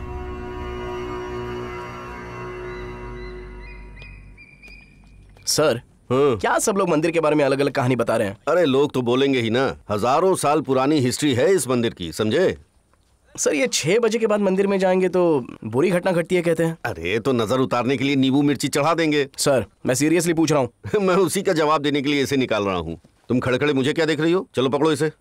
सर, क्या सब लोग मंदिर के बारे में अलग अलग कहानी बता रहे हैं? अरे लोग तो बोलेंगे ही ना, हजारों साल पुरानी हिस्ट्री है इस मंदिर की, समझे? सर, ये 6 बजे के बाद मंदिर में जाएंगे तो बुरी घटना घटती है कहते हैं। अरे तो नजर उतारने के लिए नींबू मिर्ची चढ़ा देंगे। सर, मैं सीरियसली पूछ रहा हूँ। मैं उसी का जवाब देने के लिए इसे निकाल रहा हूँ। तुम खड़े खड़े मुझे क्या देख रही हो? चलो पकड़ो इसे।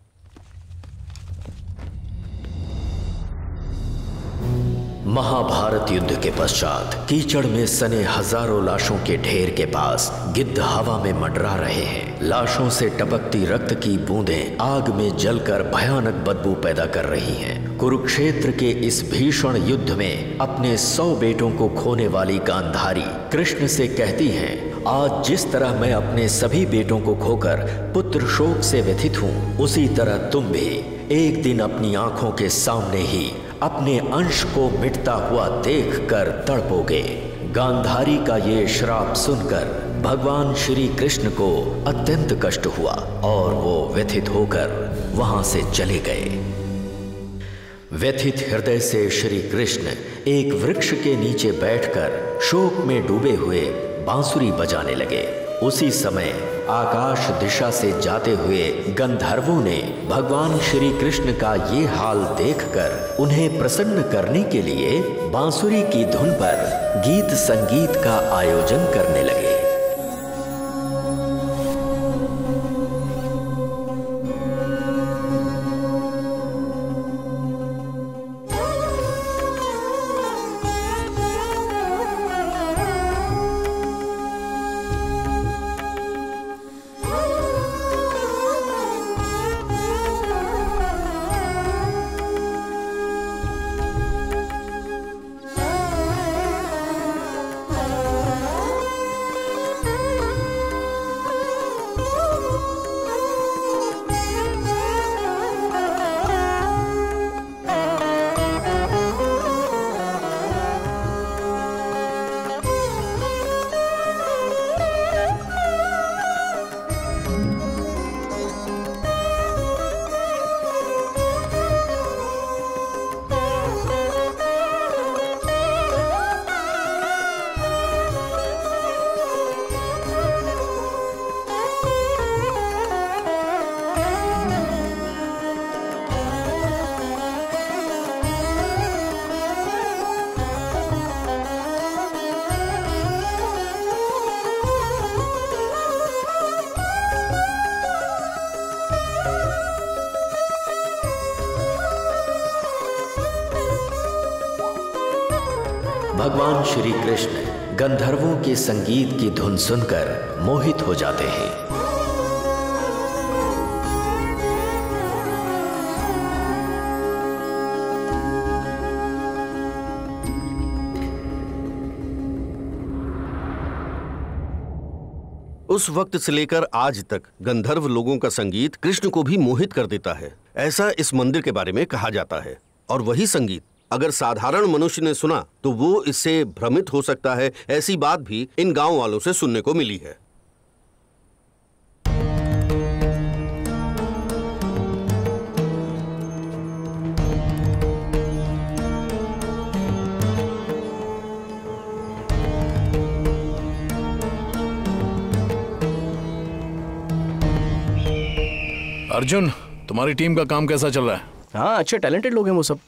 महाभारत युद्ध के पश्चात कीचड़ में सने हजारों लाशों के ढेर के पास गिद्ध हवा में मंडरा रहे हैं। लाशों से टपकती रक्त की बूंदें आग में जलकर भयानक बदबू पैदा कर रही हैं। कुरुक्षेत्र के इस भीषण युद्ध में अपने 100 बेटों को खोने वाली गांधारी कृष्ण से कहती हैं, आज जिस तरह मैं अपने सभी बेटों को खोकर पुत्र शोक से व्यथित हूँ, उसी तरह तुम भी एक दिन अपनी आंखों के सामने ही अपने अंश को मिटता हुआ देखकर तड़पोगे। गांधारी का ये श्राप सुनकर भगवान श्री कृष्ण को अत्यंत कष्ट हुआ और वो व्यथित होकर वहां से चले गए। व्यथित हृदय से श्री कृष्ण एक वृक्ष के नीचे बैठकर शोक में डूबे हुए बांसुरी बजाने लगे। उसी समय आकाश दिशा से जाते हुए गंधर्वों ने भगवान श्री कृष्ण का ये हाल देखकर उन्हें प्रसन्न करने के लिए बांसुरी की धुन पर गीत संगीत का आयोजन करने लगे। भगवान श्री कृष्ण गंधर्वों के संगीत की धुन सुनकर मोहित हो जाते हैं। उस वक्त से लेकर आज तक गंधर्व लोगों का संगीत कृष्ण को भी मोहित कर देता है, ऐसा इस मंदिर के बारे में कहा जाता है। और वही संगीत अगर साधारण मनुष्य ने सुना तो वो इससे भ्रमित हो सकता है। ऐसी बात भी इन गांव वालों से सुनने को मिली है। अर्जुन, तुम्हारी टीम का काम कैसा चल रहा है? हाँ, अच्छे टैलेंटेड लोग हैं वो सब।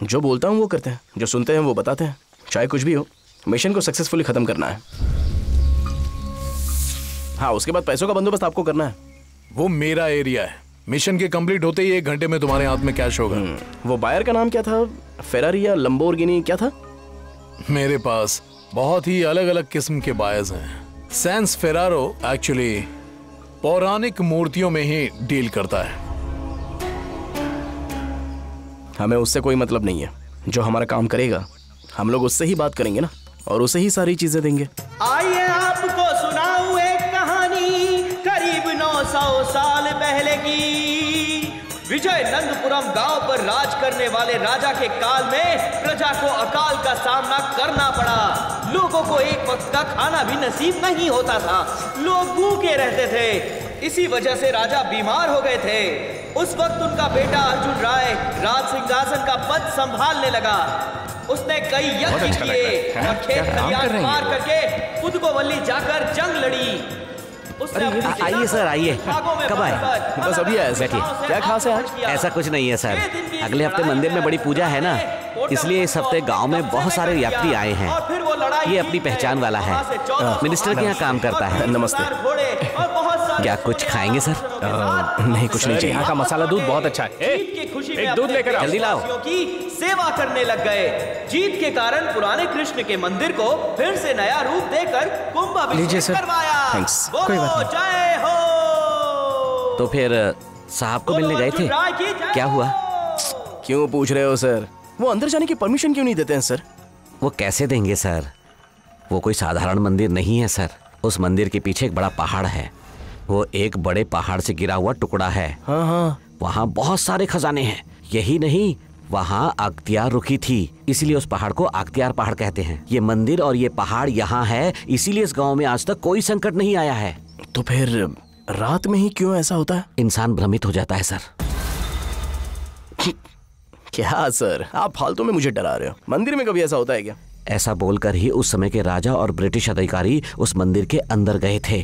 जो बोलता हूँ वो करते हैं, जो सुनते हैं वो बताते हैं। चाहे कुछ भी हो, मिशन को सक्सेसफुली खत्म करना है। हाँ, उसके बाद पैसों का बंदोबस्त आपको करना है। वो मेरा एरिया है। मिशन के कंप्लीट होते ही 1 घंटे में तुम्हारे हाथ में कैश होगा। वो बायर का नाम क्या था? फेरारी या लंबोर्गिनी क्या था? मेरे पास बहुत ही अलग अलग किस्म के बायर्स हैं। सैंस फेरारो एक्चुअली पौराणिक मूर्तियों में ही डील करता है। हमें उससे कोई मतलब नहीं है। जो हमारा काम करेगा हम लोग उससे ही बात करेंगे ना, और उसे ही सारी चीजें देंगे। आइए आपको सुनाऊं एक कहानी करीब 900 साल पहले की। विजयनंदपुरम गांव पर राज करने वाले राजा के काल में प्रजा को अकाल का सामना करना पड़ा। लोगों को एक वक्त का खाना भी नसीब नहीं होता था। लोग भूखे रहते थे। इसी वजह से राजा बीमार हो गए थे। उस वक्त उनका बेटा अर्जुन राय राज सिंहासन का पद संभालने लगा। उसने कई यज्ञ किए और खेत खलियान पार करके पुदकोवल्ली जाकर जंग लड़ी। आइए सर, आइए। कब आए? बस अभी आया। बैठिए। क्या खास है आज? ऐसा कुछ नहीं है सर, अगले हफ्ते मंदिर में बड़ी पूजा है ना, इसलिए इस हफ्ते गांव में बहुत सारे यात्री आए हैं। ये अपनी पहचान वाला है, मिनिस्टर के यहाँ काम करता है। नमस्ते। क्या कुछ खाएंगे सर? नहीं, कुछ नहीं चाहिए। यहाँ का मसाला दूध बहुत अच्छा है। एक दूध लेकर आओ। जल्दी लाओ। की सेवा करने लग गए। जीत के कारण पुराने कृष्ण के मंदिर को फिर से नया रूप देकर कुंभाभिषेक करवाया। थैंक्स, कोई बात नहीं। जय हो। तो फिर साहब को मिलने गए थे, क्या हुआ? क्यों पूछ रहे हो सर? वो अंदर जाने की परमिशन क्यों नहीं देते हैं सर? वो कैसे देंगे सर? वो कोई साधारण मंदिर नहीं है सर। उस मंदिर के पीछे एक बड़ा पहाड़ है। वो एक बड़े पहाड़ से गिरा हुआ टुकड़ा है। हाँ हाँ। वहाँ बहुत सारे खजाने हैं। यही नहीं, वहाँ अख्तियार रुकी थी, इसीलिए उस पहाड़ को अख्तियार पहाड़ कहते हैं। ये मंदिर और ये पहाड़ यहाँ है, इसीलिए इस गांव में आज तक कोई संकट नहीं आया है। तो फिर रात में ही क्यों ऐसा होता है? इंसान भ्रमित हो जाता है सर। क्या सर, आप फालतू में मुझे डरा रहे हो? मंदिर में कभी ऐसा होता है क्या? ऐसा बोलकर ही उस समय के राजा और ब्रिटिश अधिकारी उस मंदिर के अंदर गए थे।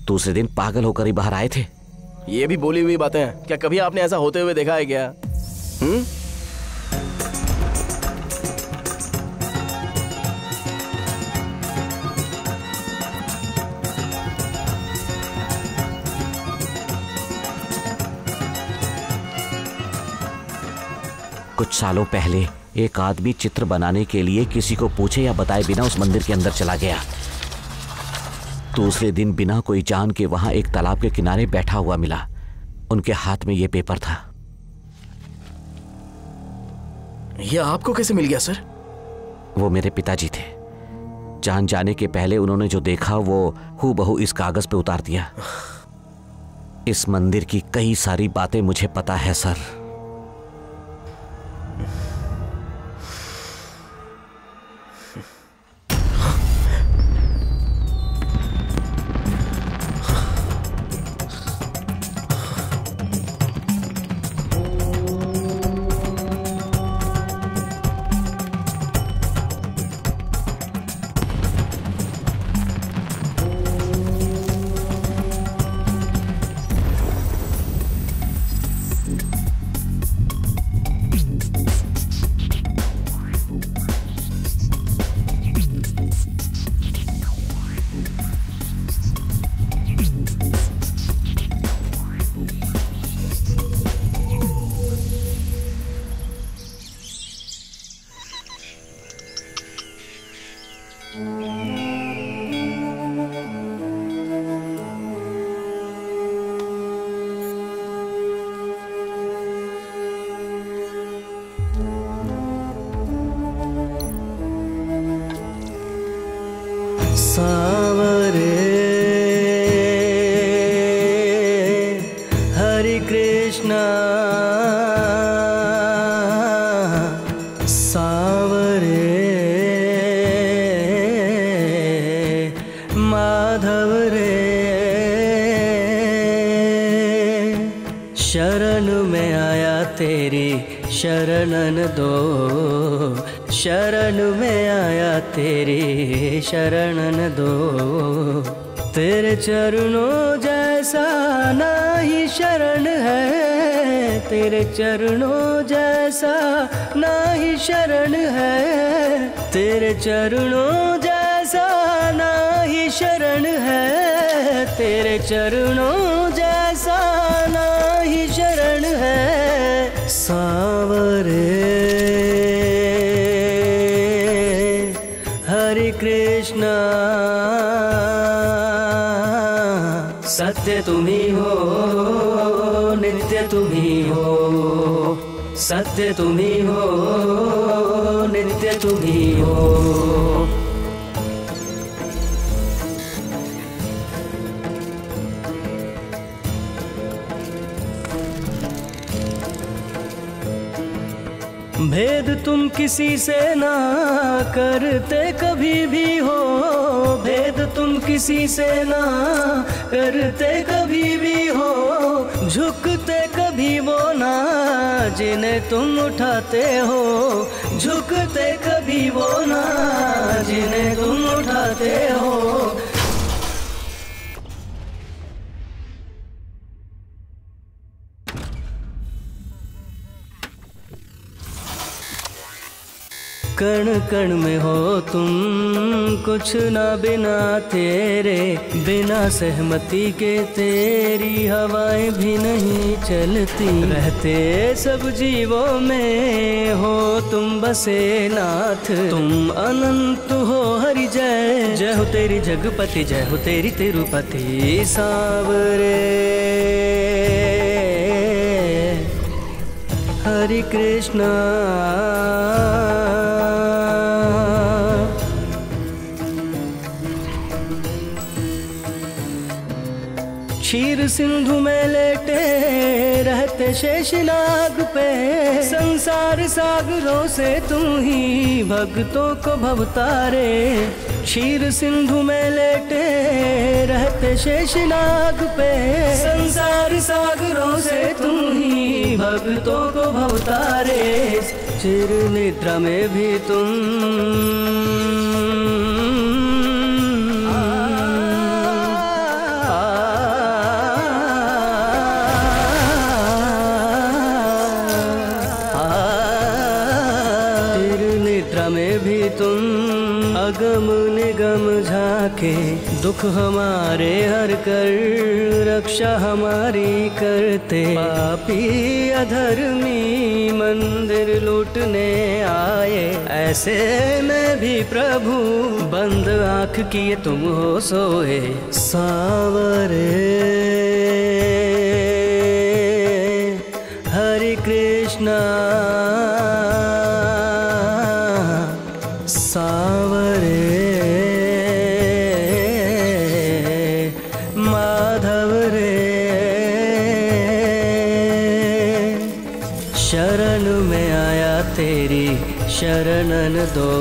दूसरे दिन पागल होकर ही बाहर आए थे। ये भी बोली हुई बातें हैं। क्या कभी आपने ऐसा होते हुए देखा है क्या? कुछ सालों पहले एक आदमी चित्र बनाने के लिए किसी को पूछे या बताए बिना उस मंदिर के अंदर चला गया। दूसरे दिन बिना कोई जान के वहां एक तालाब के किनारे बैठा हुआ मिला। उनके हाथ में यह पेपर था। यह आपको कैसे मिल गया सर? वो मेरे पिताजी थे। जान जाने के पहले उन्होंने जो देखा वो हूबहू इस कागज पे उतार दिया। इस मंदिर की कई सारी बातें मुझे पता है सर। शरण में आया तेरी शरणन दो। तेरे चरणों जैसा ना ही शरण है, तेरे चरणों जैसा ना ही शरण है, तेरे चरणों जैसा ना ही शरण है, तेरे चरणों जैसा ना ही शरण है। सांवरे कृष्णा सत्य तुम ही हो, नित्य तुम ही हो, सत्य तुम ही हो, नित्य तुम ही हो। भेद तुम किसी से ना करते कभी भी हो, भेद तुम किसी से ना करते कभी भी हो, झुकते कभी वो ना जिन्हें तुम उठाते हो, झुकते कभी वो ना जिन्हें तुम उठाते हो। कण कण में हो तुम, कुछ ना बिना तेरे, बिना सहमति के तेरी हवाएं भी नहीं चलती। रहते सब जीवों में हो तुम बसे नाथ, तुम अनंत हो हरि जय। जय हो तेरी जगपति, जय हो तेरी तिरुपति। सांवरे हरि कृष्णा क्षीर सिंधु में लेटे रहते शेषनाग पे, संसार सागरों से तुम ही भक्तों को भवतारे। क्षीर सिंधु में लेटे रहते शेषनाग पे, संसार सागरों से तुम ही भक्तों को भवतारे। चिर निद्रा में भी तुम अगम निगम झाके दुख हमारे हर कर, रक्षा हमारी करते। पापी अधर्मी मंदिर लूटने आए, ऐसे में भी प्रभु बंद आंख किए तुम हो सोए। सावरे हरे कृष्णा सावरे माधव रे, शरण में आया तेरी शरणन दो,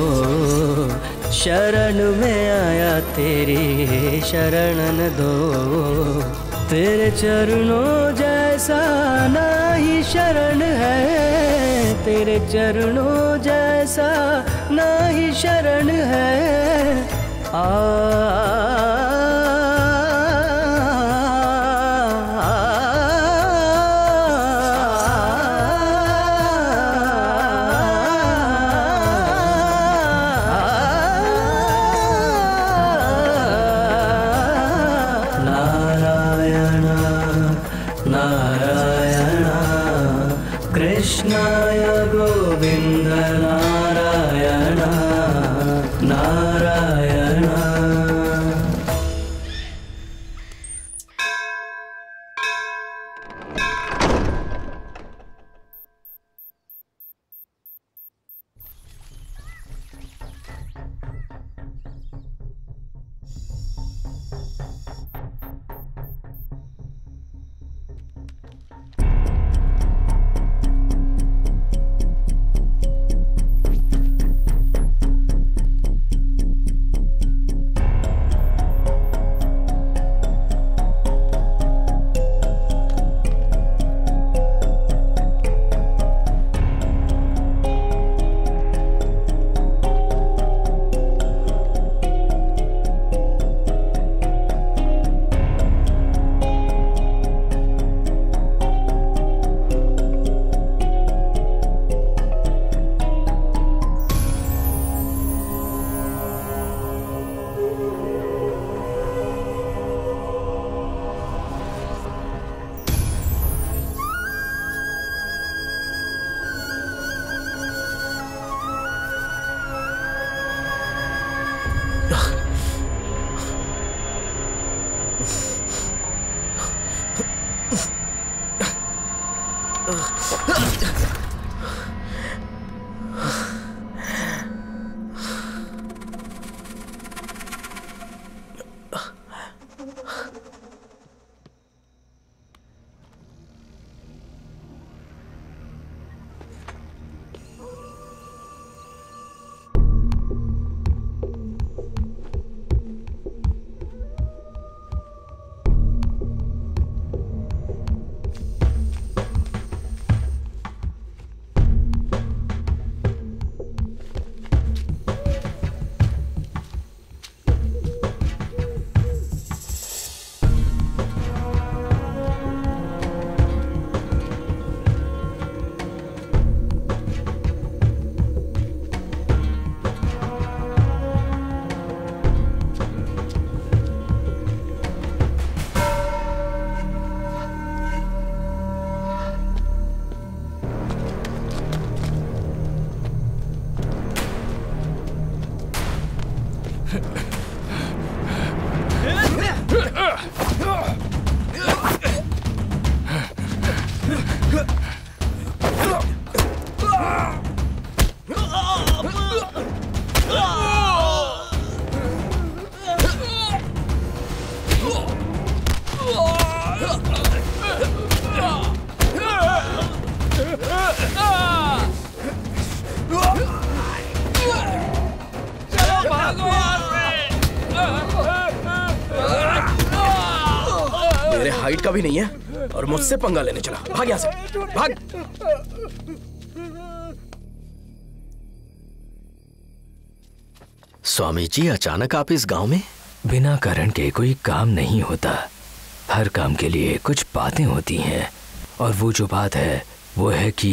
शरण में आया तेरी शरणन दो। तेरे चरणों जैसा नहीं शरण है, तेरे चरणों जैसा नहीं शरण है। कृष्णाय गोविंद नारायण नारायण। मेरे हाइट का भी नहीं है और मुझसे पंगा लेने चला। भाग यहाँ से, भाग। स्वामी जी, अचानक आप इस गांव में? बिना कारण के कोई काम नहीं होता। हर काम के लिए कुछ बातें होती हैं और वो जो बात है वो है कि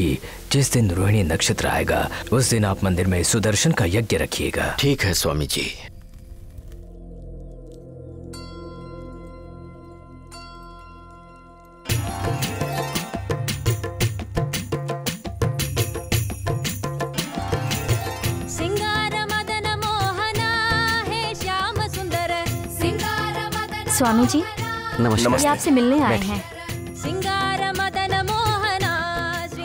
जिस दिन रोहिणी नक्षत्र आएगा उस दिन आप मंदिर में सुदर्शन का यज्ञ रखिएगा। ठीक है स्वामी जी। स्वामी जी नमस्कार। ये आपसे मिलने आए हैं।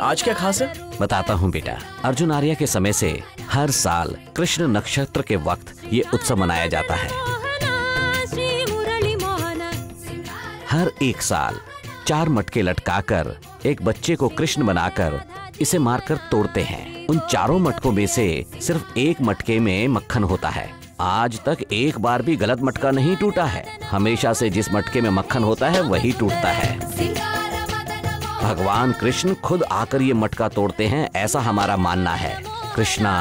आज क्या खास है? बताता हूँ बेटा। अर्जुन आर्या के समय से हर साल कृष्ण नक्षत्र के वक्त ये उत्सव मनाया जाता है। हर एक साल 4 मटके लटकाकर एक बच्चे को कृष्ण बनाकर इसे मारकर तोड़ते हैं। उन चारों मटकों में से सिर्फ एक मटके में मक्खन होता है। आज तक एक बार भी गलत मटका नहीं टूटा है। हमेशा से जिस मटके में मक्खन होता है वही टूटता है। भगवान कृष्ण खुद आकर ये मटका तोड़ते हैं, ऐसा हमारा मानना है। कृष्णा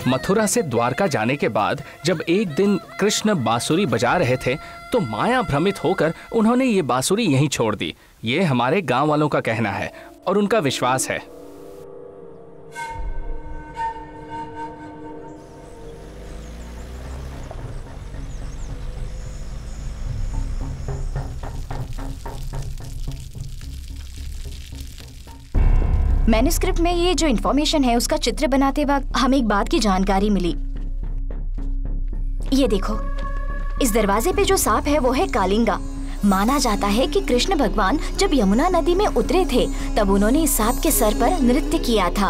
मथुरा से द्वारका जाने के बाद जब एक दिन कृष्ण बांसुरी बजा रहे थे तो माया भ्रमित होकर उन्होंने ये बांसुरी यहीं छोड़ दी। ये हमारे गांव वालों का कहना है और उनका विश्वास है। मैन्युस्क्रिप्ट में ये जो इन्फॉर्मेशन है उसका चित्र बनाते वक्त हमें एक बात की जानकारी मिली। ये देखो, इस दरवाजे पे जो सांप है वो है कालिंगा। माना जाता है कि कृष्ण भगवान जब यमुना नदी में उतरे थे तब उन्होंने इस सांप के सर पर नृत्य किया था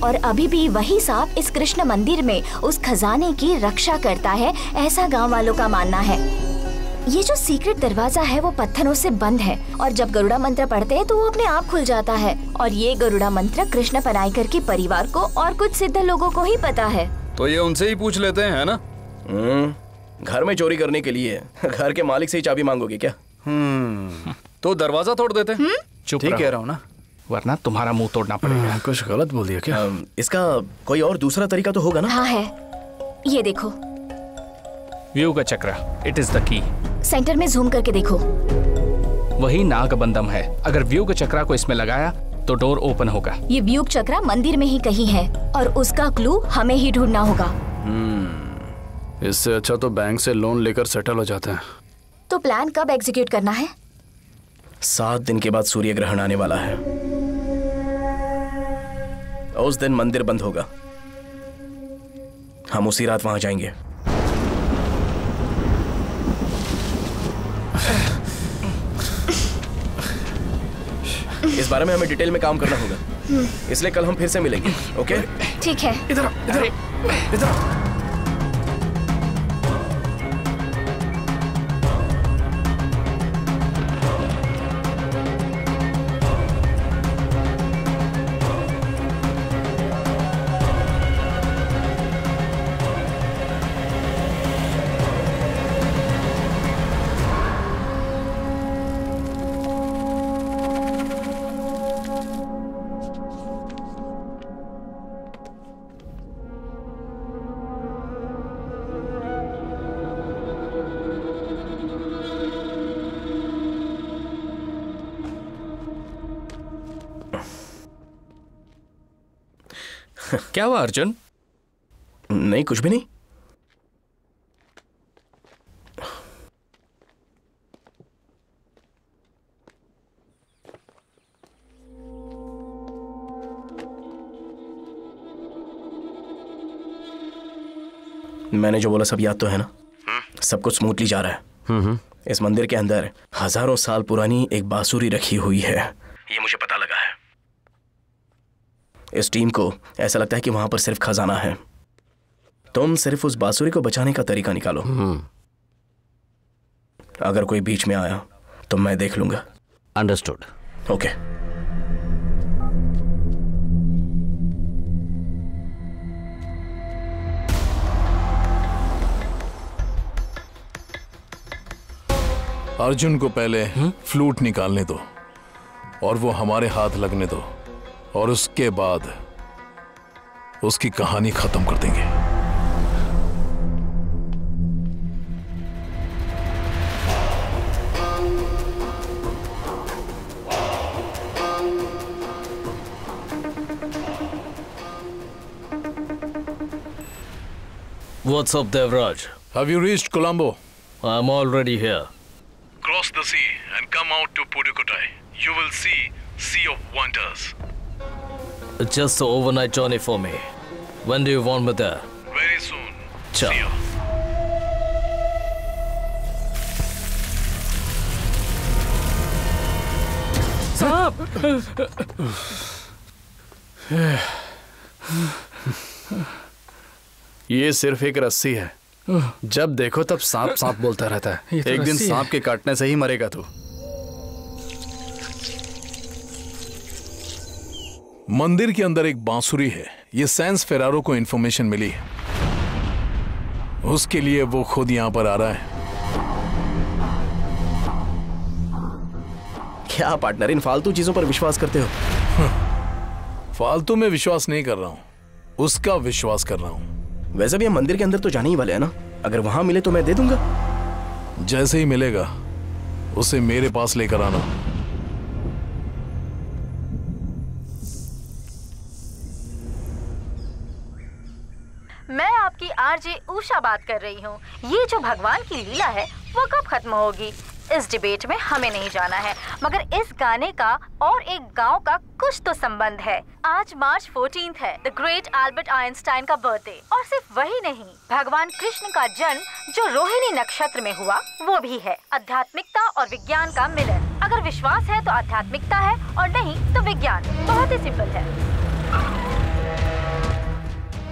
और अभी भी वही सांप इस कृष्ण मंदिर में उस खजाने की रक्षा करता है, ऐसा गांव वालों का मानना है। ये जो सीक्रेट दरवाजा है वो पत्थरों से बंद है और जब गरुड़ा मंत्र पढ़ते हैं तो वो अपने आप खुल जाता है। और ये गरुड़ा मंत्र कृष्ण पनाईकर के परिवार को और कुछ सिद्ध लोगों को ही पता है। तो ये उनसे ही पूछ लेते हैं, है ना? घर में चोरी करने के लिए घर के मालिक से ही चाबी मांगोगे क्या? तो दरवाजा तोड़ देते। चुप ठीक कह रहा हूँ ना, वरना तुम्हारा मुंह तोड़ना पड़ेगा। कुछ गलत बोल दिया क्या? इसका कोई और दूसरा तरीका तो होगा ना? हाँ है, ये देखो। व्यू का चक्र, it is the key. Centre में जूम करके देखो, वही नागबंधम है। अगर व्यू का चक्रा को इसमें लगाया तो डोर ओपन होगा। ये व्यू चक्रा मंदिर में ही कहीं है और उसका क्लू हमें ही ढूंढना होगा। इससे अच्छा तो बैंक से लोन लेकर सेटल हो जाते हैं। तो प्लान कब एग्जीक्यूट करना है? 7 दिन के बाद सूर्य ग्रहण आने वाला है। उस दिन मंदिर बंद होगा। हम उसी रात वहां जाएंगे। इस बारे में हमें डिटेल में काम करना होगा, इसलिए कल हम फिर से मिलेंगे। ओके? ठीक है। इधर इधर इधर। क्या हुआ अर्जुन? नहीं, कुछ भी नहीं। मैंने जो बोला सब याद तो है ना? सब कुछ स्मूथली जा रहा है। इस मंदिर के अंदर हजारों साल पुरानी एक बांसुरी रखी हुई है, ये मुझे पता लगा है। इस टीम को ऐसा लगता है कि वहां पर सिर्फ खजाना है। तुम सिर्फ उस बांसुरी को बचाने का तरीका निकालो। अगर कोई बीच में आया तो मैं देख लूंगा। अंडरस्टूड। ओके। अर्जुन को पहले फ्लूट निकालने दो और वो हमारे हाथ लगने दो। और उसके बाद उसकी कहानी खत्म कर देंगे। What's up, Devraj? Have you reached Colombo? I'm already here. Cross the sea and come out to Pudukkottai. You will see Sea of Wonders. It's just an overnight journey for me. When do you want me there? Very soon. Ciao. See ya. ये सिर्फ एक रस्सी है। जब देखो तब सांप सांप बोलता रहता है। ये तो एक दिन रस्सी सांप है। के काटने से ही मरेगा तू। मंदिर के अंदर एक बांसुरी है। ये सैंस फेरारो को इंफॉर्मेशन मिली है, उसके लिए वो खुद यहां पर आ रहा है। क्या पार्टनर, इन फालतू चीजों पर विश्वास करते हो? फालतू में विश्वास नहीं कर रहा हूं, उसका विश्वास कर रहा हूं। वैसे भी हम मंदिर के अंदर तो जाने ही वाले हैं ना। अगर वहां मिले तो मैं दे दूंगा। जैसे ही मिलेगा उसे मेरे पास लेकर आना। मैं आपकी आरजे उषा बात कर रही हूँ। ये जो भगवान की लीला है वो कब खत्म होगी, इस डिबेट में हमें नहीं जाना है, मगर इस गाने का और एक गांव का कुछ तो संबंध है। आज मार्च 14 है, द ग्रेट एल्बर्ट आइंस्टाइन का बर्थडे। और सिर्फ वही नहीं, भगवान कृष्ण का जन्म जो रोहिणी नक्षत्र में हुआ वो भी है। आध्यात्मिकता और विज्ञान का मिलन। अगर विश्वास है तो आध्यात्मिकता है और नहीं तो विज्ञान। बहुत ही सिंपल है।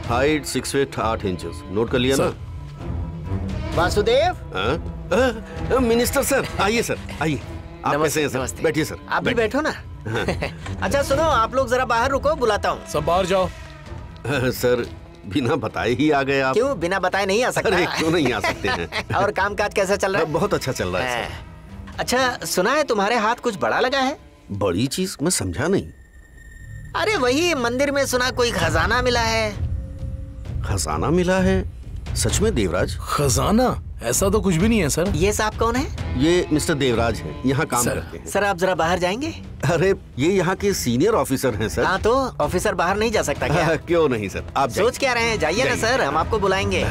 Height 6 feet 8 inches. नोट कर लिया ना? वासुदेव। मिनिस्टर सर, आइए सर, आइए। आप कैसे हैं सर? बैठिए सर। आप भी बैठो ना। अच्छा सुनो, आप लोग जरा बाहर रुको, बुलाता हूँ। सब बाहर जाओ। सर बिना बताए ही आ गए आप। क्यों बिना बताए नहीं आ सकता? अरे क्यों नहीं आ सकते हैं। और कामकाज कैसा चल रहा है? बहुत अच्छा चल रहा है सर। अच्छा सुना है तुम्हारे हाथ कुछ बड़ा लगा है? बड़ी चीज? मैं समझा नहीं। अरे वही मंदिर में सुना कोई खजाना मिला है। खजाना मिला है? सच में देवराज? खजाना? ऐसा तो कुछ भी नहीं है सर। ये साहब कौन है? ये मिस्टर देवराज हैं, यहाँ काम करते हैं। सर आप जरा बाहर जाएंगे? अरे ये यहाँ के सीनियर ऑफिसर हैं सर। हाँ तो ऑफिसर बाहर नहीं जा सकता क्या? क्यों नहीं सर, आप सोच क्या रहे हैं? जाइए ना सर, हम आपको बुलाएंगे।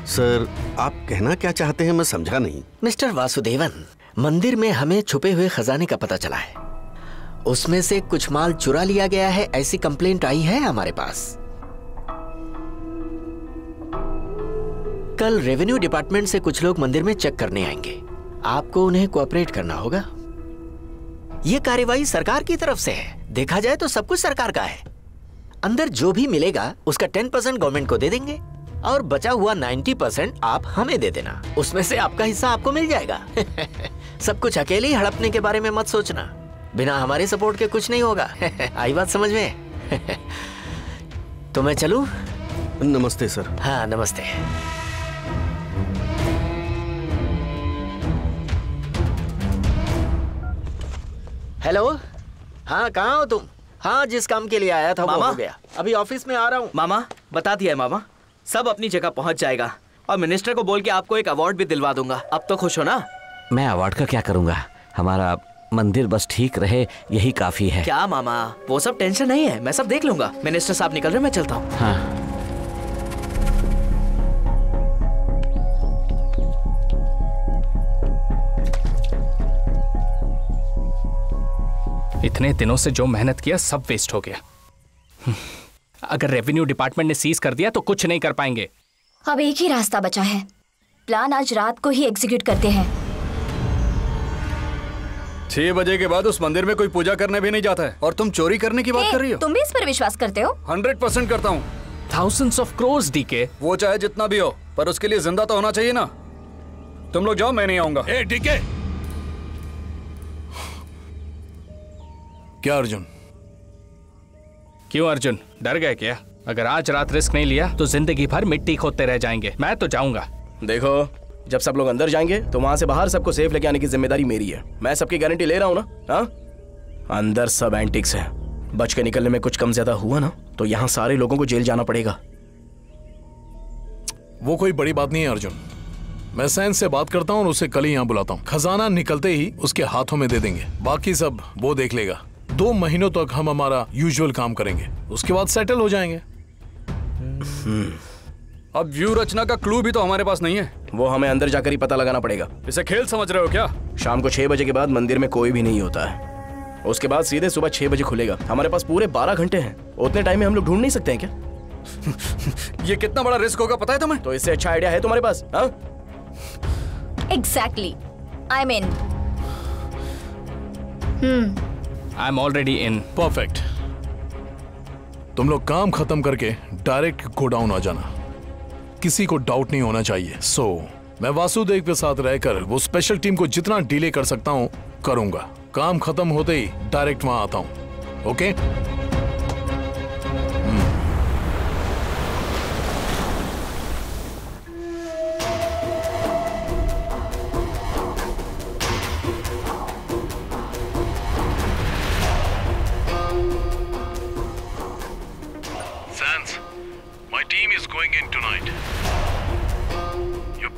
सर आप कहना क्या चाहते हैं, मैं समझा नहीं। मिस्टर वासुदेवन, मंदिर में हमें छुपे हुए खजाने का पता चला है। उसमें से कुछ माल चुरा लिया गया है, ऐसी कंप्लेंट आई है हमारे पास। कल रेवेन्यू डिपार्टमेंट से कुछ लोग मंदिर में चेक करने आएंगे। आपको उन्हें कोऑपरेट करना होगा। यह कार्यवाही सरकार की तरफ से है। देखा जाए तो सब कुछ सरकार का है। अंदर जो भी मिलेगा उसका 10% गवर्नमेंट को दे देंगे और बचा हुआ 90% आप हमें दे देना। उसमें से आपका हिस्सा आपको मिल जाएगा। सब कुछ अकेले ही हड़पने के बारे में मत सोचना। बिना हमारे सपोर्ट के कुछ नहीं होगा। आई बात समझ में? तो मैं चलूं? नमस्ते सर। हाँ नमस्ते। हेलो, हाँ कहाँ हो तुम? हाँ जिस काम के लिए आया था वो हो गया। अभी ऑफिस में आ रहा हूँ। मामा बता दिया है मामा, सब अपनी जगह पहुँच जाएगा और मिनिस्टर को बोल के आपको एक अवार्ड भी दिलवा दूंगा। अब तो खुश हो ना? मैं अवार्ड का क्या करूंगा, हमारा मंदिर बस ठीक रहे यही काफी है। क्या मामा, वो सब टेंशन नहीं है, मैं सब देख लूंगा। मिनिस्टर साहब निकल रहे, मैं चलता हूँ। हाँ। इतने दिनों से जो मेहनत किया सब वेस्ट हो गया। अगर रेवेन्यू डिपार्टमेंट ने सीज कर दिया तो कुछ नहीं कर पाएंगे। अब एक ही रास्ता बचा है। प्लान आज रात को ही एग्जीक्यूट करते हैं। 6 बजे के बाद उस मंदिर में कोई पूजा करने भी नहीं जाता है और तुम चोरी करने की बात कर रही हो? तुम भी इस पर विश्वास करते हो? 100% करता हूँ। Thousands of crores DK. वो चाहे जितना भी हो, पर उसके लिए जिंदा तो होना चाहिए ना। तुम लोग जाओ, मैं नहीं आऊंगा। डीके। क्या अर्जुन? क्यों अर्जुन, डर गए क्या? अगर आज रात रिस्क नहीं लिया तो जिंदगी भर मिट्टी खोदते रह जाएंगे। मैं तो जाऊंगा। देखो जब सब लोग अंदर जाएंगे तो वहां से बाहर सबको सेफ लेके आने की जिम्मेदारी मेरी है। मैं सबकी गारंटी ले रहा हूँ ना। हाँ, अंदर सब एंटिक्स है। बच के निकलने में कुछ कम ज्यादा हुआ ना तो यहाँ सारे लोगों को जेल जाना पड़ेगा। वो कोई बड़ी बात नहीं है अर्जुन। मैं सैंस से बात करता हूँ और उसे कल ही यहाँ बुलाता हूँ। खजाना निकलते ही उसके हाथों में दे देंगे, बाकी सब वो देख लेगा। 2 महीनों तक हम हमारा यूजुअल काम करेंगे, उसके बाद सेटल हो जाएंगे। अब व्यू रचना का क्लू भी तो हमारे पास नहीं है। वो हमें अंदर जाकर ही पता लगाना पड़ेगा। इसे खेल समझ रहे हो क्या? शाम को 6 बजे के बाद मंदिर में कोई भी नहीं होता है। उसके बाद सीधे सुबह 6 बजे खुलेगा। हमारे पास पूरे 12 घंटे हैं। उतने टाइम में हम लोग ढूंढ नहीं सकते हैं क्या? ये कितना बड़ा रिस्क होगा पता है तुम्हें? तो इससे अच्छा आइडिया है तुम्हारे पास? हाँ? Exactly. I'm in. I'm already in. Perfect. तुम लोग काम खत्म करके डायरेक्ट गोडाउन आ जाना, किसी को डाउट नहीं होना चाहिए। मैं वासुदेव के साथ रहकर वो स्पेशल टीम को जितना डिले कर सकता हूँ करूंगा। काम खत्म होते ही डायरेक्ट वहां आता हूँ। Okay?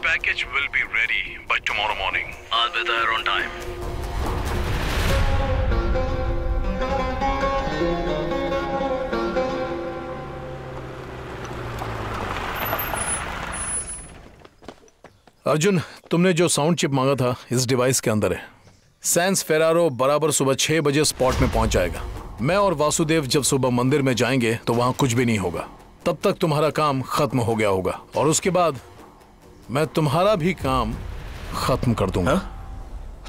Package will be ready by tomorrow morning. I'll be there on time. Arjun, तुमने जो साउंड चिप मांगा था इस डिवाइस के अंदर है। सैंस फेरारो बराबर सुबह 6 बजे स्पॉट में पहुंच जाएगा। मैं और वासुदेव जब सुबह मंदिर में जाएंगे तो वहां कुछ भी नहीं होगा। तब तक तुम्हारा काम खत्म हो गया होगा और उसके बाद मैं तुम्हारा भी काम खत्म कर दूंगा।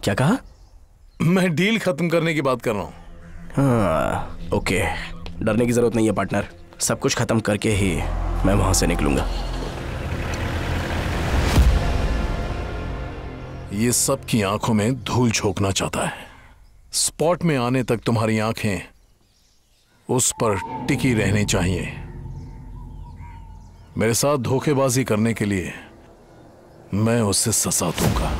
क्या कहा? मैं डील खत्म करने की बात कर रहा हूँ। हाँ, ओके। डरने की जरूरत नहीं है पार्टनर। सब कुछ खत्म करके ही मैं वहां से निकलूंगा। ये सब की आंखों में धूल झोंकना चाहता है। स्पॉट में आने तक तुम्हारी आंखें उस पर टिकी रहनी चाहिए। मेरे साथ धोखेबाजी करने के लिए मैं उससे सजा दूंगा।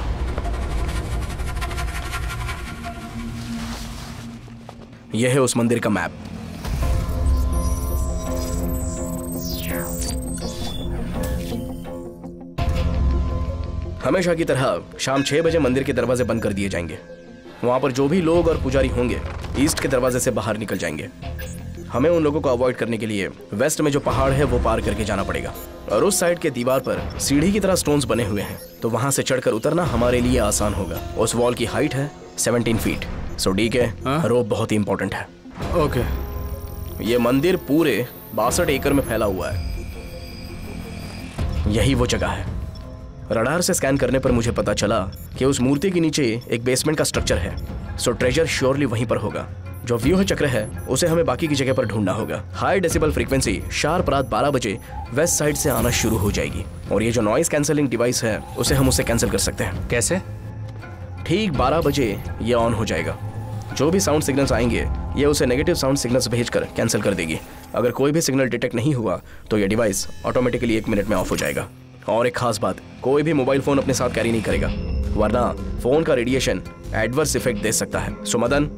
यह है उस मंदिर का मैप। हमेशा की तरह शाम 6 बजे मंदिर के दरवाजे बंद कर दिए जाएंगे। वहां पर जो भी लोग और पुजारी होंगे ईस्ट के दरवाजे से बाहर निकल जाएंगे। हमें उन लोगों को अवॉइड करने के लिए वेस्ट में जो पहाड़ है वो पार करके जाना पड़ेगा और उस साइड के दीवार पर सीढ़ी की तरह स्टोन्स बने हुए हैं, तो वहां से चढ़कर उतरना हमारे लिए आसान होगा। उस वॉल की हाइट है 17 फीट। सो डी के रोप बहुत ही इंपॉर्टेंट है। ओके। ये मंदिर पूरे 62 एकड़ में फैला हुआ है। यही वो जगह है। रडार से स्कैन करने पर मुझे पता चला कि उस मूर्ति के नीचे एक बेसमेंट का स्ट्रक्चर है। सो ट्रेजर श्योरली वहीं पर होगा। जो व्यूह चक्र है उसे हमें बाकी की जगह पर ढूंढना होगा। हाई डेसिबल फ्रीक्वेंसी शार्प रात 12 बजे वेस्ट साइड से आना शुरू हो जाएगी और ये जो नॉइस कैंसलिंग डिवाइस है उसे हम उसे कैंसिल कर सकते हैं। कैसे? ठीक 12 बजे ये ऑन हो जाएगा। जो भी साउंड सिग्नल्स आएंगे ये उसे नेगेटिव साउंड सिग्नल्स भेजकर कैंसिल कर देगी। अगर कोई भी सिग्नल डिटेक्ट नहीं हुआ तो ये डिवाइस ऑटोमेटिकली 1 मिनट में ऑफ हो जाएगा। और एक खास बात, कोई भी मोबाइल फोन अपने साथ कैरी नहीं करेगा, वरना फोन का रेडिएशन एडवर्स इफेक्ट दे सकता है। सो मदन,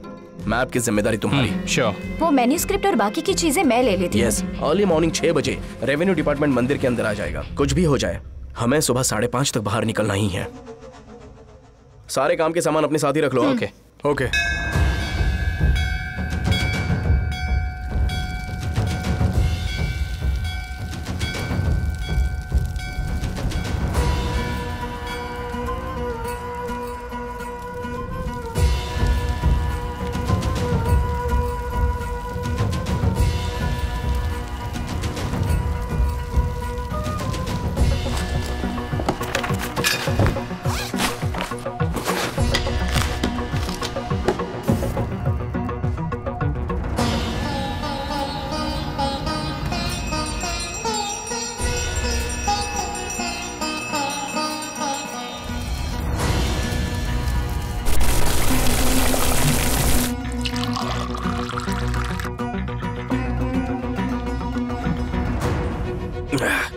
मैप की जिम्मेदारी तुम्हारी। श्योर। वो मैन्यूस्क्रिप्ट और बाकी की चीजें मैं ले लेती हूँ। यस, अर्ली मॉर्निंग 6 बजे रेवेन्यू डिपार्टमेंट मंदिर के अंदर आ जाएगा। कुछ भी हो जाए हमें सुबह 5:30 तक बाहर निकलना ही है। सारे काम के सामान अपने साथ ही रख लो। Okay okay.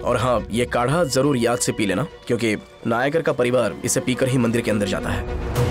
और हाँ, ये काढ़ा जरूर याद से पी लेना, क्योंकि नायकर का परिवार इसे पीकर ही मंदिर के अंदर जाता है।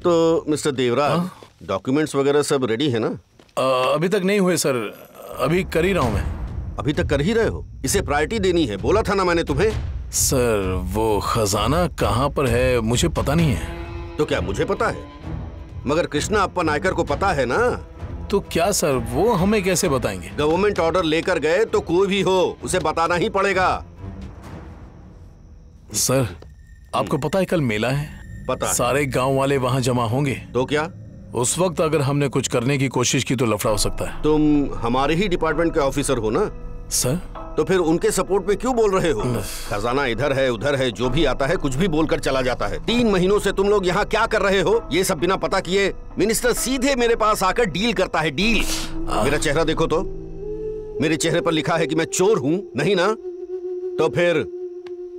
तो मिस्टर देवराज, डॉक्यूमेंट्स वगैरह सब रेडी है ना? अभी तक नहीं हुए सर, अभी कर ही रहा हूँ मैं। अभी तक कर ही रहे हो? इसे प्रायोरिटी देनी है, बोला था ना मैंने तुम्हें। सर वो खजाना कहाँ पर है मुझे पता नहीं है। तो क्या मुझे पता है? मगर कृष्णा अप्पा नायकर को पता है ना। तो क्या सर, वो हमें कैसे बताएंगे? गवर्नमेंट ऑर्डर लेकर गए तो कोई भी हो उसे बताना ही पड़ेगा। सर आपको पता है कल मेला है, पता है। सारे गांव वाले वहां जमा होंगे। तो क्या उस वक्त अगर हमने कुछ करने की कोशिश की तो लफड़ा हो सकता है। तुम हमारे ही डिपार्टमेंट के ऑफिसर हो ना सर, तो फिर उनके सपोर्ट में क्यों बोल रहे हो? खजाना इधर है उधर है, जो भी आता है कुछ भी बोलकर चला जाता है। 3 महीनों से तुम लोग यहाँ क्या कर रहे हो ये सब बिना पता किए? मिनिस्टर सीधे मेरे पास आकर डील करता है, डील। मेरा चेहरा देखो तो, मेरे चेहरे पर लिखा है कि मैं चोर हूँ, नहीं ना? तो फिर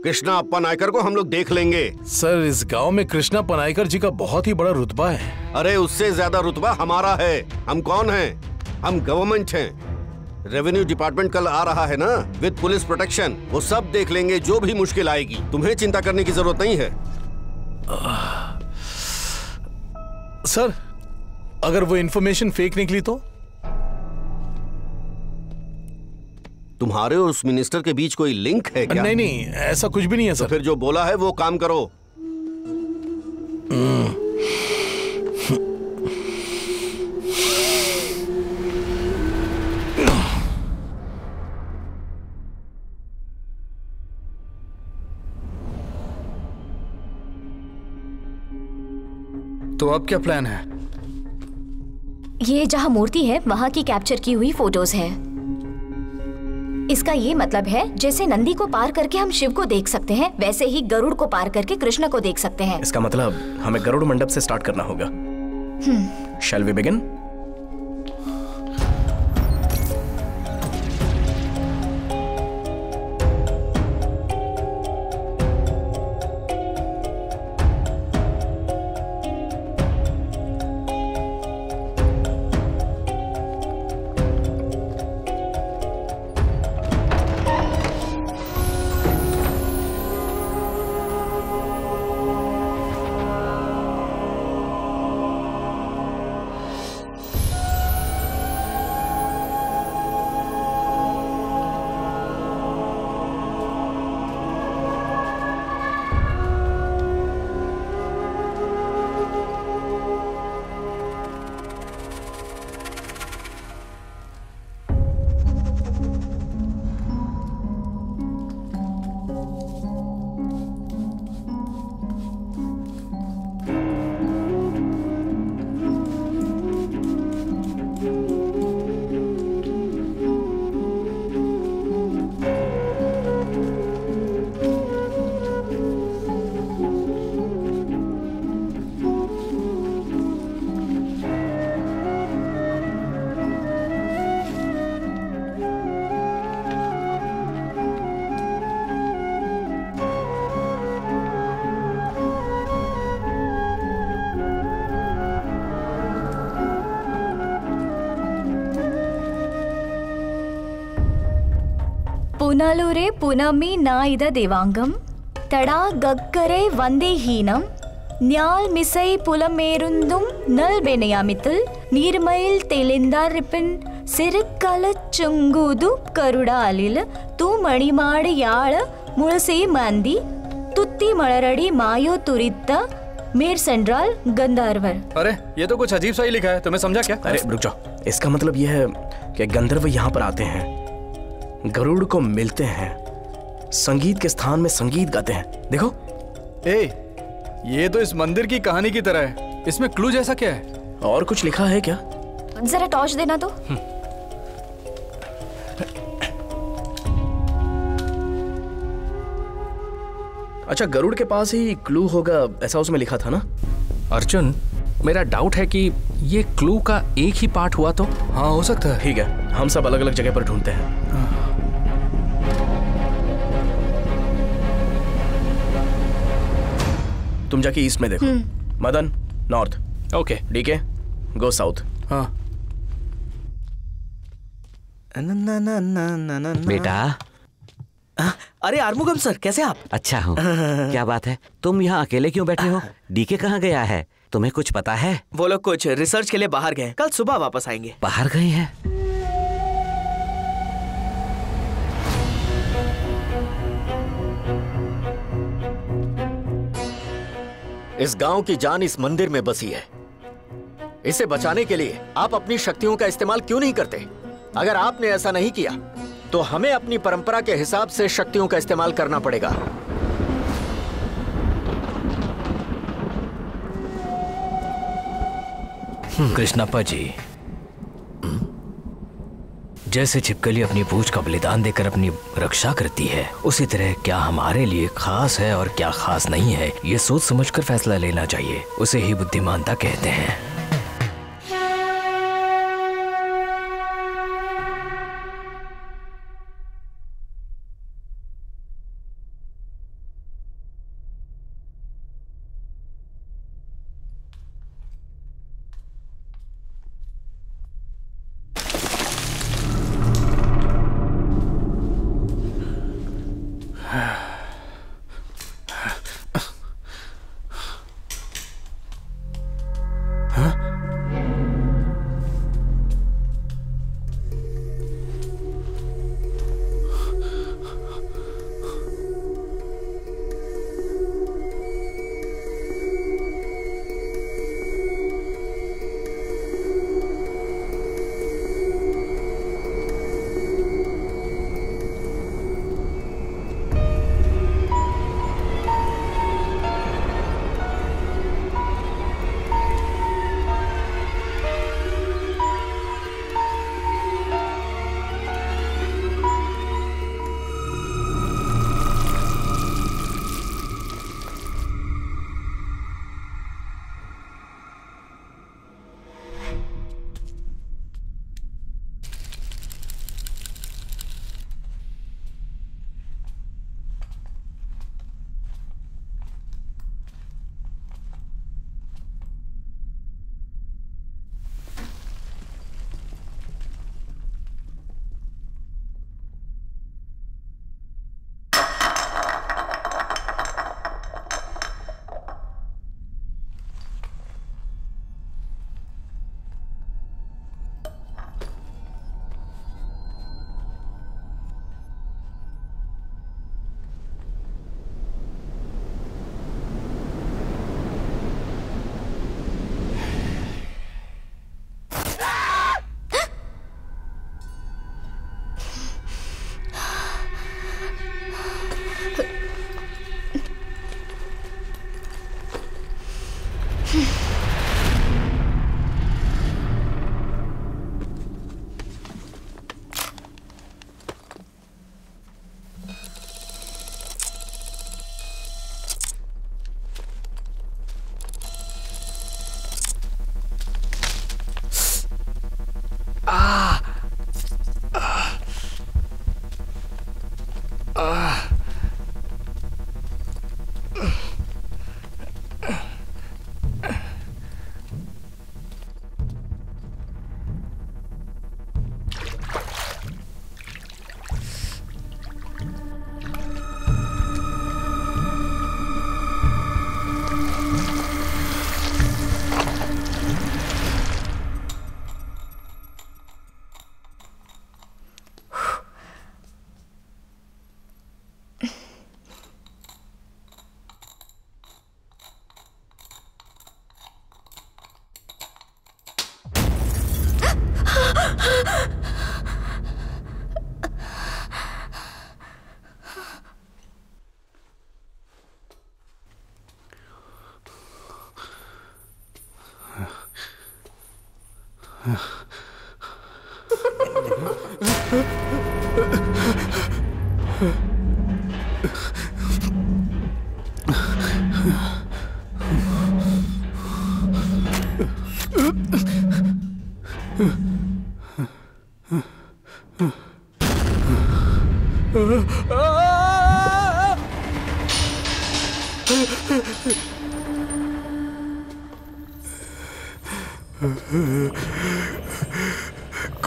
कृष्णा अप्पा नायकर को हम लोग देख लेंगे। सर इस गांव में कृष्णा पनायकर जी का बहुत ही बड़ा रुतबा है। अरे उससे ज्यादा रुतबा हमारा है। हम कौन हैं? हम गवर्नमेंट हैं। रेवेन्यू डिपार्टमेंट कल आ रहा है ना, विद पुलिस प्रोटेक्शन। वो सब देख लेंगे जो भी मुश्किल आएगी। तुम्हें चिंता करने की जरूरत नहीं है। सर अगर वो इंफॉर्मेशन फेक निकली तो? तुम्हारे और उस मिनिस्टर के बीच कोई लिंक है क्या? नहीं, ऐसा कुछ भी नहीं है सर। तो फिर जो बोला है वो काम करो। तो अब क्या प्लान है? ये जहाँ मूर्ति है वहाँ की कैप्चर की हुई फोटोज है। इसका ये मतलब है जैसे नंदी को पार करके हम शिव को देख सकते हैं, वैसे ही गरुड़ को पार करके कृष्ण को देख सकते हैं। इसका मतलब हमें गरुड़ मंडप से स्टार्ट करना होगा। Shall we begin? पुनलुरे पुनमी नाइद देवांगम तड़ा गक्करे वंदे हीनम न्याल मिसई पुलमेरुंदुम नल बेनयामितल नीरमैल तेलिंदारिपिन सिरकल चुंगुदु करुड़ालिल तू मणिमाड़ याळ मुळसे मांदी तुत्ती मळरड़ी मायो तुरित्ता मेर सेंट्रल गंधर्वर। अरे ये तो कुछ अजीब सा ही लिखा है, तुम्हें समझा क्या? अरे रुक जाओ, इसका मतलब यह है कि गंधर्व यहाँ पर आते हैं, गरुड़ को मिलते हैं, संगीत के स्थान में संगीत गाते हैं। देखो ये तो इस मंदिर की कहानी की तरह है, इसमें क्लू जैसा क्या है? और कुछ लिखा है क्या? जरा टॉर्च देना तो। अच्छा, गरुड़ के पास ही क्लू होगा ऐसा उसमें लिखा था ना? अर्जुन, मेरा डाउट है कि ये क्लू का एक ही पार्ट हुआ तो? हाँ हो सकता है। ठीक है, हम सब अलग अलग जगह पर ढूंढते हैं। तुम जाके ईस्ट में देखो, Madan north, okay, DK go south. हाँ बेटा। अरे आर्मुगम सर, कैसे आप? अच्छा हूँ। क्या बात है, तुम यहाँ अकेले क्यों बैठे हो? डीके कहाँ गया है, तुम्हें कुछ पता है? वो लोग कुछ रिसर्च के लिए बाहर गए, कल सुबह वापस आएंगे। बाहर गए हैं? इस गांव की जान इस मंदिर में बसी है। इसे बचाने के लिए आप अपनी शक्तियों का इस्तेमाल क्यों नहीं करते? अगर आपने ऐसा नहीं किया तो हमें अपनी परंपरा के हिसाब से शक्तियों का इस्तेमाल करना पड़ेगा। कृष्णप्पा जी, जैसे छिपकली अपनी पूंछ का बलिदान देकर अपनी रक्षा करती है, उसी तरह क्या हमारे लिए खास है और क्या खास नहीं है, ये सोच समझकर फैसला लेना चाहिए। उसे ही बुद्धिमानता कहते हैं।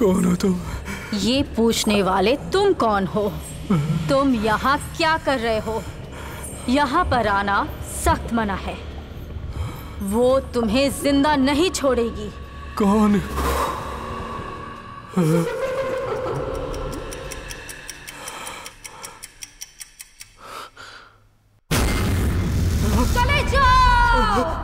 कौन हो तुम? ये पूछने वाले तुम कौन हो? तुम यहाँ क्या कर रहे हो? यहाँ पर आना सख्त मना है। वो तुम्हें जिंदा नहीं छोड़ेगी। कौन? चले जाओ।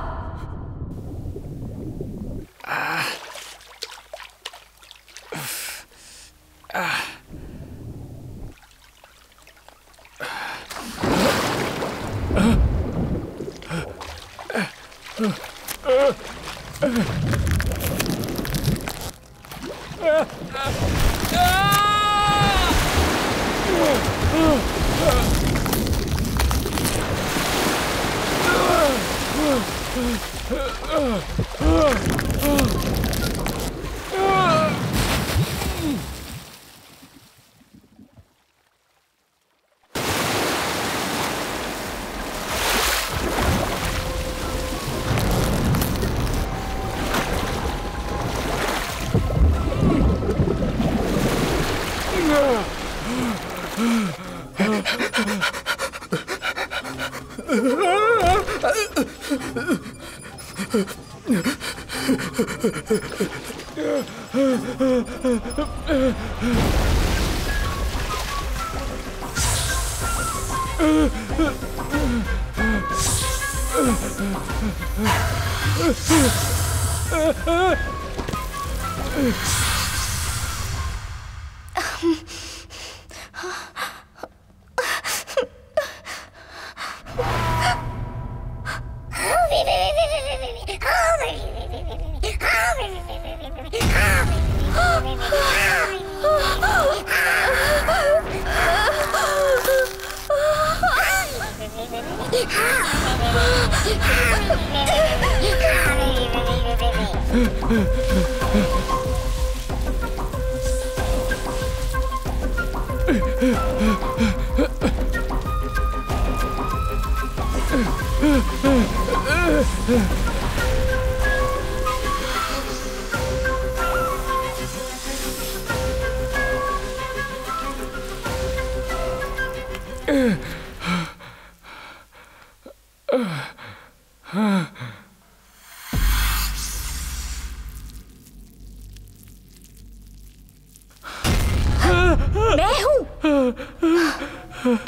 मैं हूँ।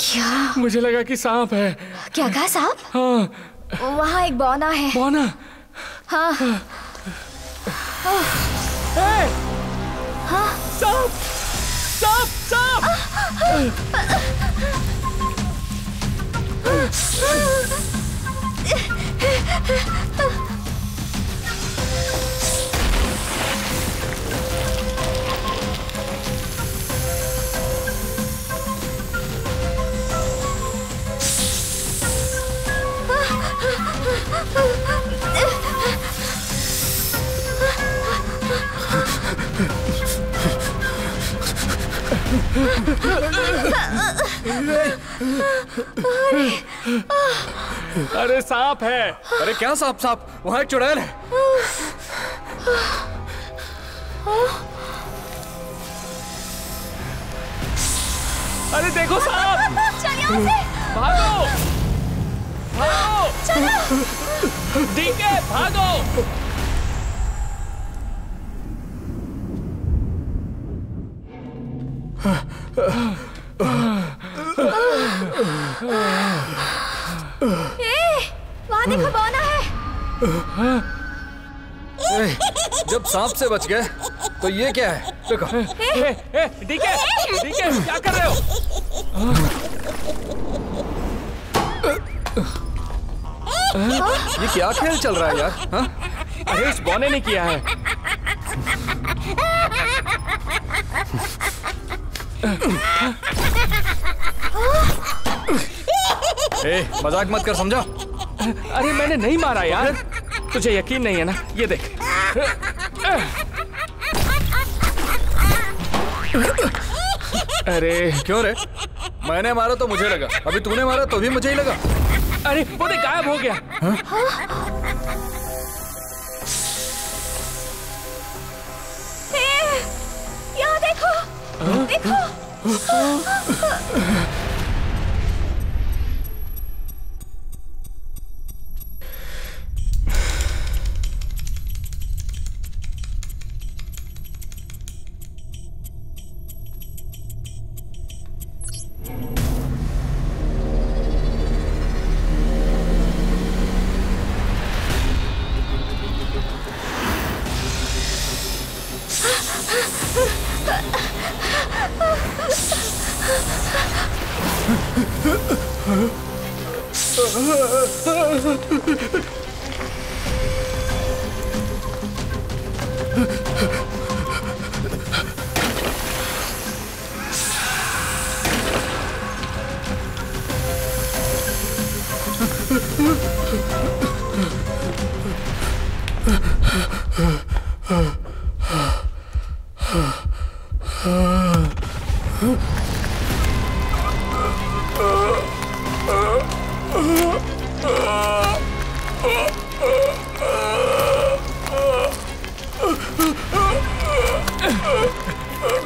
क्या? मुझे लगा कि सांप है। क्या कहा? सांप? हाँ। वहाँ एक बौना है। बौना? हाँ। हाँ। सांप! सांप! सांप! अरे सांप है। अरे क्या सांप? सांप वहाँ एक चुड़ैल है। अरे देखो सांप! भागो! भागो! डीके भागो! वहाँ देखो बौना है। जब सांप से बच गए तो ये क्या है? देखो। डीके! डीके क्या कर रहे हो? ये क्या खेल चल रहा है यार? हाँ? अरे इस बौने ने किया है। मजाक मत कर, समझा? अरे मैंने नहीं मारा यार, तुझे यकीन नहीं है ना? ये देख। अरे क्यों रे? मैंने मारा तो मुझे लगा, अभी तूने मारा तो भी मुझे ही लगा। अरे वो देख, गायब हो गया। यहाँ देखो, देखो।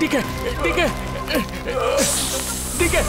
ठीक है, ठीक है, ठीक है।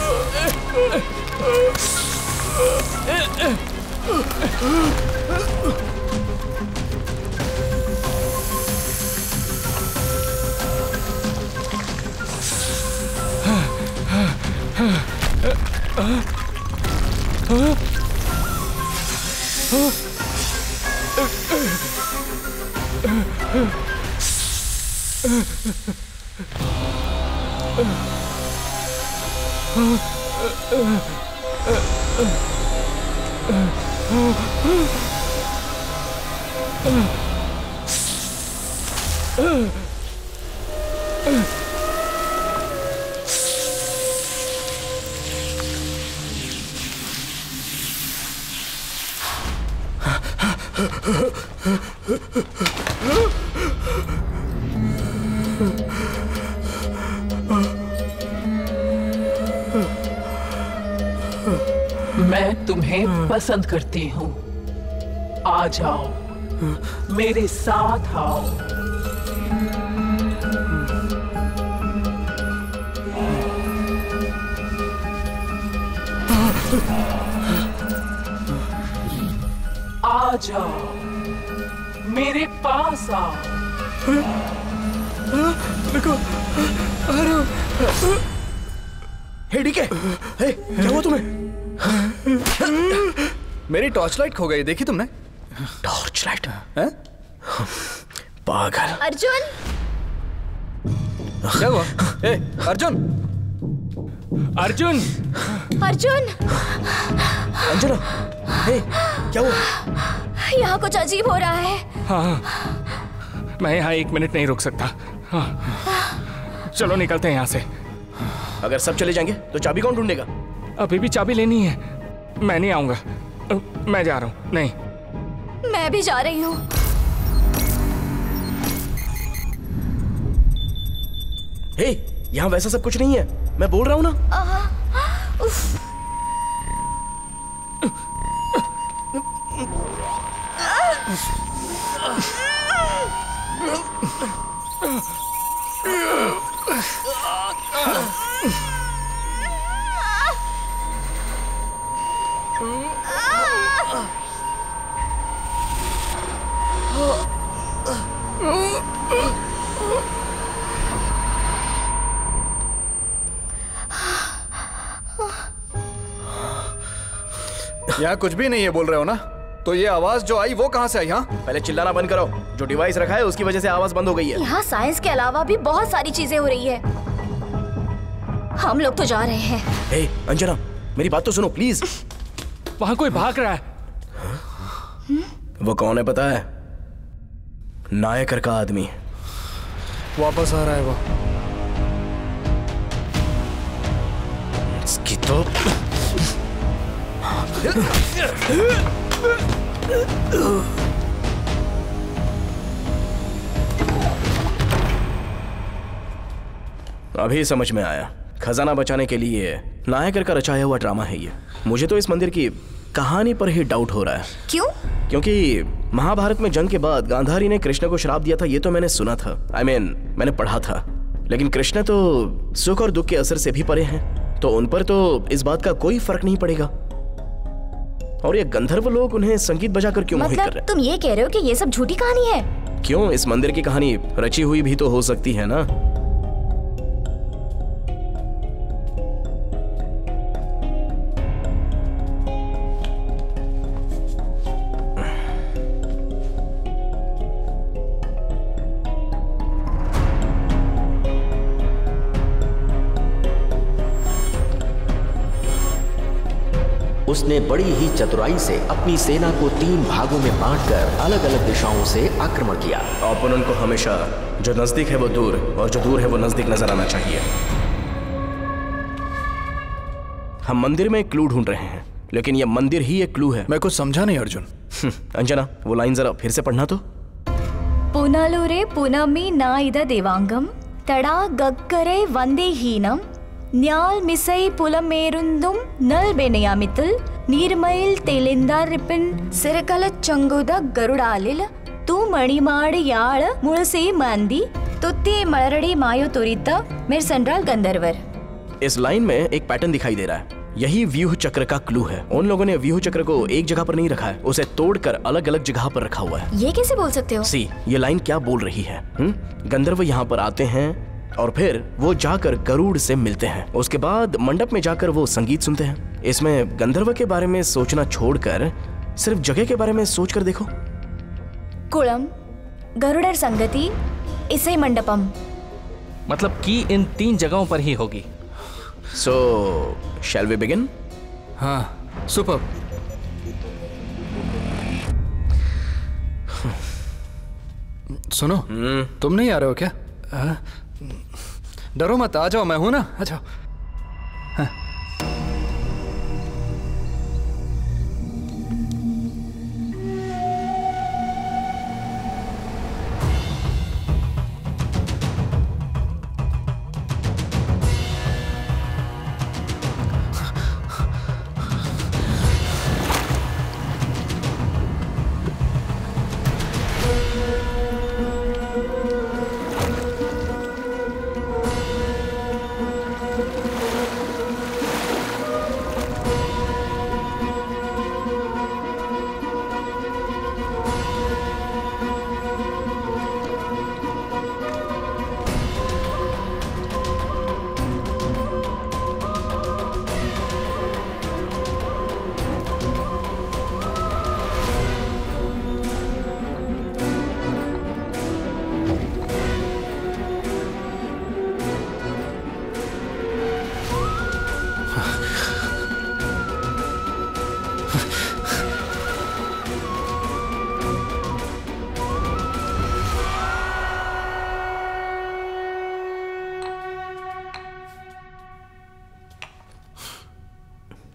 मैं तुम्हें पसंद करती हूँ, आ जाओ, मेरे साथ आओ। आ जाओ, मेरे पास आओ। देखो, आ रहा हूँ। हे डीके, हे क्या हुआ तुम्हें? मेरी टॉर्च लाइट खो गई, देखी तुमने? Torch light? हैं? पागल। अर्जुन! क्या हुआ? ए, अर्जुन! अर्जुन! अर्जुन! अंजना, हे क्या हुआ? यहाँ कुछ अजीब हो रहा है। हाँ, मैं यहाँ 1 मिनट नहीं रुक सकता। हाँ, चलो निकलते हैं यहाँ से। अगर सब चले जाएंगे तो चाबी कौन ढूंढेगा? अभी भी चाबी लेनी है। मैं नहीं आऊंगा, मैं जा रहा हूँ। नहीं, मैं भी जा रही हूँ। हे, यहाँ वैसा सब कुछ नहीं है, मैं बोल रहा हूँ ना। यहाँ कुछ भी नहीं है बोल रहे हो ना? तो ये आवाज जो आई वो कहाँ से आई? हाँ, पहले चिल्लाना बंद करो। जो डिवाइस रखा है उसकी वजह से आवाज बंद हो गई है। यहाँ साइंस के अलावा भी बहुत सारी चीजें हो रही है। हम लोग तो जा रहे हैं। हे अंजना, मेरी बात तो सुनो प्लीज। वहाँ कोई भाग रहा है। वो कौन है पता है? नायकर का आदमी। वापस आ रहा है वो। इसकी तो अभी समझ में आया। खजाना बचाने के लिए नायकर का रचाया हुआ ड्रामा है ये। मुझे तो इस मंदिर की कहानी पर ही डाउट हो रहा है। क्यों? क्योंकि महाभारत में जंग के बाद गांधारी ने कृष्ण को श्राप दिया था, ये तो मैंने सुना था। मैंने पढ़ा था। लेकिन कृष्ण तो सुख और दुख के असर से भी परे हैं, तो उन पर तो इस बात का कोई फर्क नहीं पड़ेगा। और ये गंधर्व लोग उन्हें संगीत बजाकर क्यों मोहित कर रहे हैं? तुम ये कह रहे हो कि ये सब झूठी कहानी है? क्यों? इस मंदिर की कहानी रची हुई भी तो हो सकती है ना। उसने बड़ी ही चतुराई से अपनी सेना को 3 भागों में बांटकर अलग अलग दिशाओं से आक्रमण किया। ओपोनेंट को हमेशा जो नजदीक है वो दूर और जो दूर है वो नजदीक नजर आना चाहिए। हम मंदिर में एक क्लू ढूंढ रहे हैं, लेकिन ये मंदिर ही एक क्लू है। मैं कुछ समझा नहीं अर्जुन। अंजना, वो लाइन जरा फिर से पढ़ना तो। पुनलुरे पुनमी नाइद देवांगम तड़ा गग्गरे वंदे हीनम न्याल मिसई पुलमेरुंदुम नल बेनयामितल नीरमईल तेलिंदा रिपिन सिरकल चंगुद गरुड़ालिल तू मणिमाड़ याड़ मुळसी मांदी तुत्ती मलरड़ी मायो तुरिता मेर सेंट्रल गंधर्वर। इस लाइन में एक पैटर्न दिखाई दे रहा है। यही व्यूह चक्र का क्लू है। उन लोगों ने व्यूह चक्र को एक जगह पर नहीं रखा है, उसे तोड़कर अलग अलग जगह पर रखा हुआ है। ये कैसे बोल सकते हो? सी, ये लाइन क्या बोल रही है? गंधर्व यहाँ पर आते हैं और फिर वो जाकर गरुड़ से मिलते हैं। उसके बाद मंडप में जाकर वो संगीत सुनते हैं। इसमें गंधर्व के बारे में सोचना छोड़कर सिर्फ जगह के बारे में सोचकर देखो। कुलम, गरुड़र संगति, इसे मंडपम। मतलब कि इन 3 जगहों पर ही होगी। So, shall we begin? हाँ, सुपर। सुनो, तुम नहीं आ रहे हो क्या? डरो मत, आ जाओ, मैं हूं ना, आ जाओ। हाँ।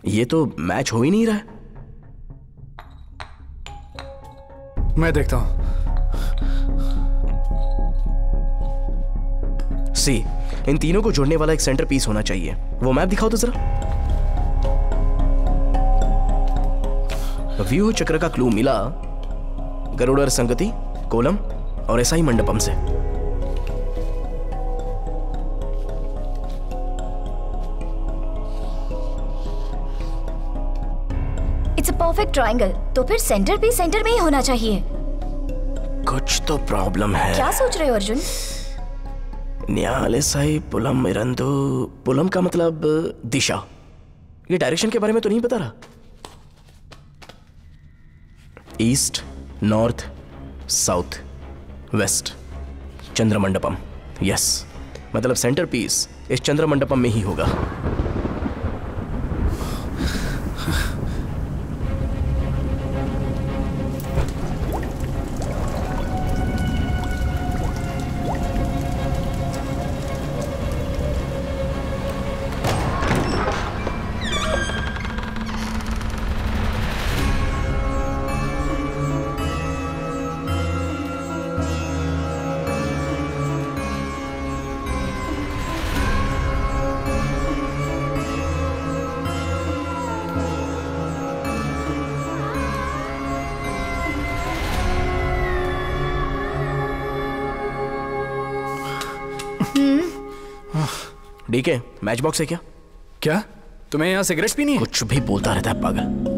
ये तो मैच हो ही नहीं रहा है। मैं देखता हूं। सी, इन तीनों को जोड़ने वाला एक सेंटर पीस होना चाहिए। वो मैप दिखाओ तो जरा। व्यूह चक्र का क्लू मिला गरुड़र संगति, कोलम और ऐसा ही मंडपम से। इट्स अ परफेक्ट ट्रायंगल, तो फिर सेंटर भी सेंटर में ही होना चाहिए। कुछ तो प्रॉब्लम है। क्या सोच रहे हो अर्जुन? न्याले साई पुलम इरंदु। पुलम का मतलब दिशा। ये डायरेक्शन के बारे में तो नहीं बता रहा। East, north, south, west, Chandramandapam. Yes, मतलब सेंटर पीस इस चंद्रमंडपम में ही होगा। डीके, मैच बॉक्स है क्या? क्या तुम्हें यहाँ सिगरेट पीनी है? कुछ भी बोलता रहता है पागल।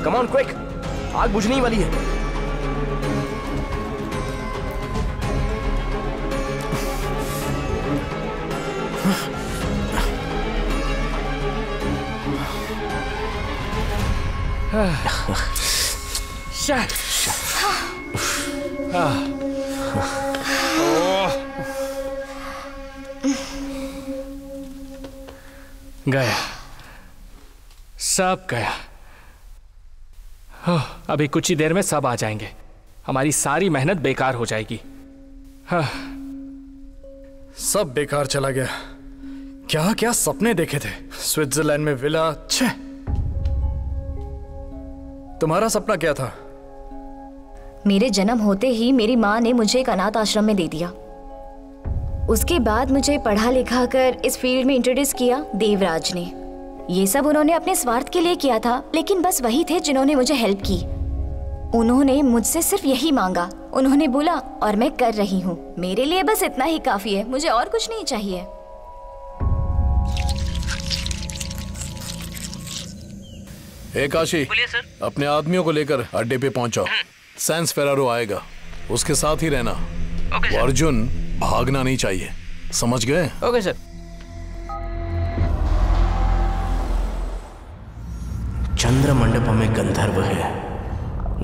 Come on, quick! आग बुझने ही वाली है। गया, सब गया। अभी कुछ ही देर में सब आ जाएंगे, हमारी सारी मेहनत बेकार हो जाएगी। सब बेकार चला गया। क्या क्या सपने देखे थे, स्विट्जरलैंड में विला। छे, तुम्हारा सपना क्या था? मेरे जन्म होते ही मेरी माँ ने मुझे एक अनाथ आश्रम में दे दिया। उसके बाद मुझे पढ़ा लिखा कर इस फील्ड में इंट्रोड्यूस किया देवराज ने। ये सब उन्होंने अपने स्वार्थ के लिए किया था, लेकिन बस वही थे जिन्होंने मुझे हेल्प की। उन्होंने मुझसे सिर्फ यही मांगा, उन्होंने बोला और मैं कर रही हूँ। मेरे लिए बस इतना ही काफी है, मुझे और कुछ नहीं चाहिए। काशी, अपने आदमियों को लेकर अड्डे पे पहुंचाओ। सैंस फेरारो आएगा, उसके साथ ही रहना। वो अर्जुन भागना नहीं चाहिए, समझ गए? Okay sir. चंद्र मंडप में गंधर्व है।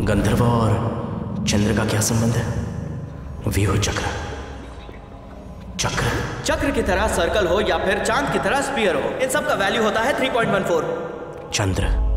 गंधर्व और चंद्र का क्या संबंध है? व्यूह चक्र। चक्र चक्र की तरह सर्कल हो या फिर चांद की तरह स्फीयर हो, इन सब का वैल्यू होता है 3.14। चंद्र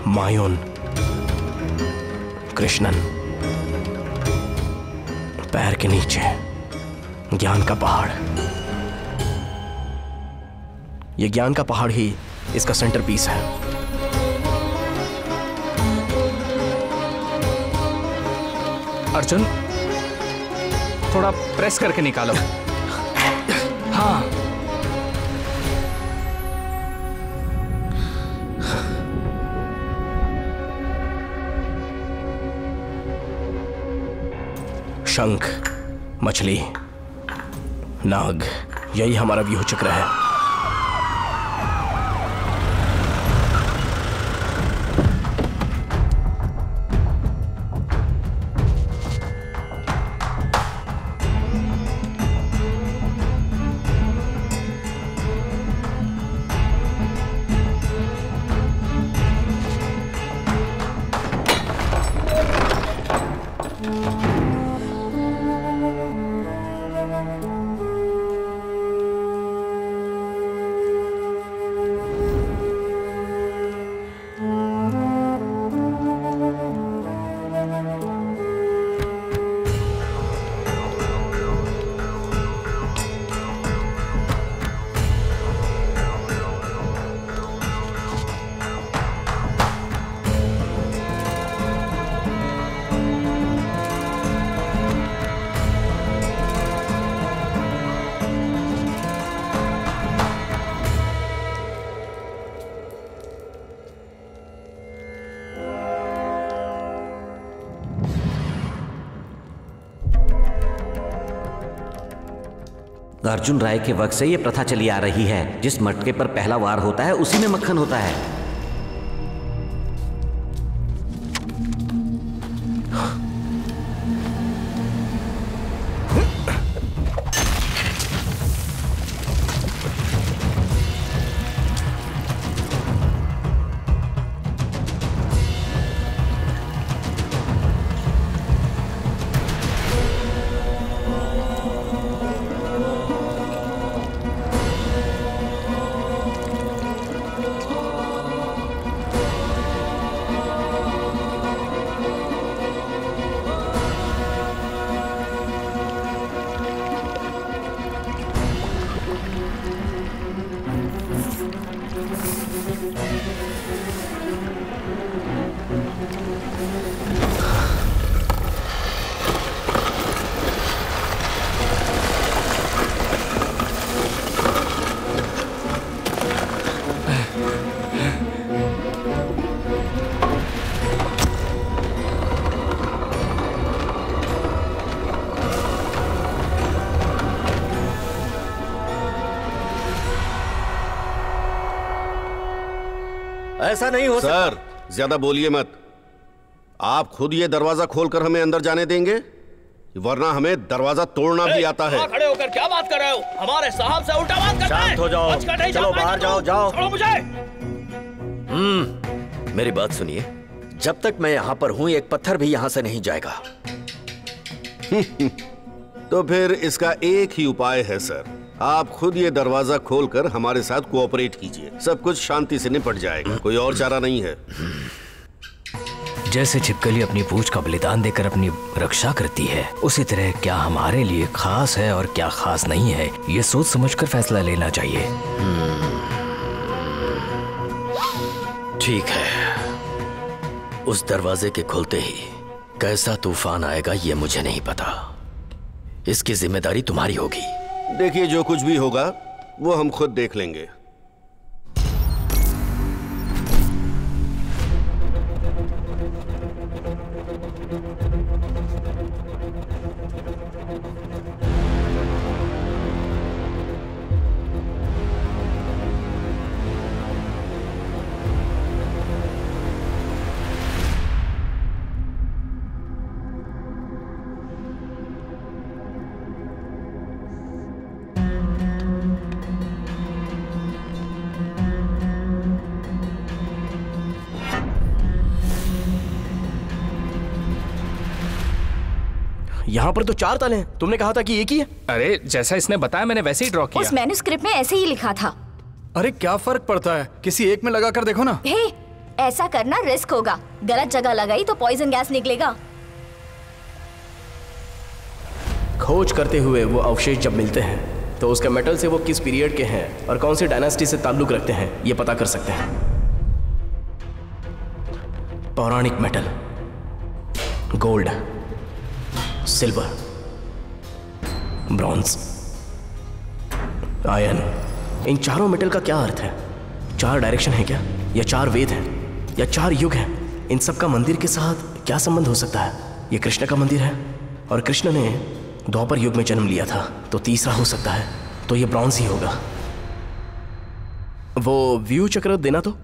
मायून, कृष्णन, पैर के नीचे ज्ञान का पहाड़। ये ज्ञान का पहाड़ ही इसका सेंटर पीस है। अर्जुन, थोड़ा प्रेस करके निकालो। हाँ, शंख, मछली, नाग, यही हमारा व्यूह चक्र है। अर्जुन राय के वक्त से ये प्रथा चली आ रही है, जिस मटके पर पहला वार होता है उसी में मक्खन होता है। ऐसा नहीं हो सकता। सर, ज्यादा बोलिए मत। आप खुद ये दरवाजा खोलकर हमें अंदर जाने देंगे, वरना हमें दरवाजा तोड़ना भी आता है। खड़े होकर क्या बात कर रहे हो? हमारे साहब से उल्टा बात करते हैं। शांत हो जाओ, चलो बाहर जाओ, जाओ। छोड़ो मुझे। मेरी बात सुनिए, जब तक मैं यहाँ पर हूँ एक पत्थर भी यहाँ से नहीं जाएगा। तो फिर इसका एक ही उपाय है सर, आप खुद ये दरवाजा खोलकर हमारे साथ कोऑपरेट कीजिए, सब कुछ शांति से निपट जाएगा। कोई और चारा नहीं है। जैसे छिपकली अपनी पूंछ का बलिदान देकर अपनी रक्षा करती है, उसी तरह क्या हमारे लिए खास है और क्या खास नहीं है, ये सोच समझकर फैसला लेना चाहिए। ठीक है, उस दरवाजे के खुलते ही कैसा तूफान आएगा ये मुझे नहीं पता। इसकी जिम्मेदारी तुम्हारी होगी। देखिए, जो कुछ भी होगा वो हम खुद देख लेंगे। यहाँ पर तो 4 ताले हैं, तुमने कहा था कि एक ही है। अरे जैसा इसने बताया मैंने वैसे ही ड्रॉ किया। उस मैन्युस्क्रिप्ट में ऐसे ही लिखा था। अरे क्या फर्क पड़ता है, किसी एक में लगा कर देखो ना। हे, ऐसा करना रिस्क होगा, गलत जगह लगाई तो पॉइजन गैस निकलेगा। खोज करते हुए वो अवशेष जब मिलते हैं तो उसके मेटल से वो किस पीरियड के हैं और कौन सी डायनेस्टी से ताल्लुक रखते हैं ये पता कर सकते हैं। पौराणिक metal, gold, silver, bronze, iron, इन चारों मेटल का क्या अर्थ है? 4 डायरेक्शन है क्या, या 4 वेद हैं, या 4 युग हैं? इन सब का मंदिर के साथ क्या संबंध हो सकता है? ये कृष्ण का मंदिर है और कृष्ण ने द्वापर युग में जन्म लिया था, तो तीसरा हो सकता है, तो ये ब्रॉन्ज ही होगा। वो व्यू चक्र देना तो।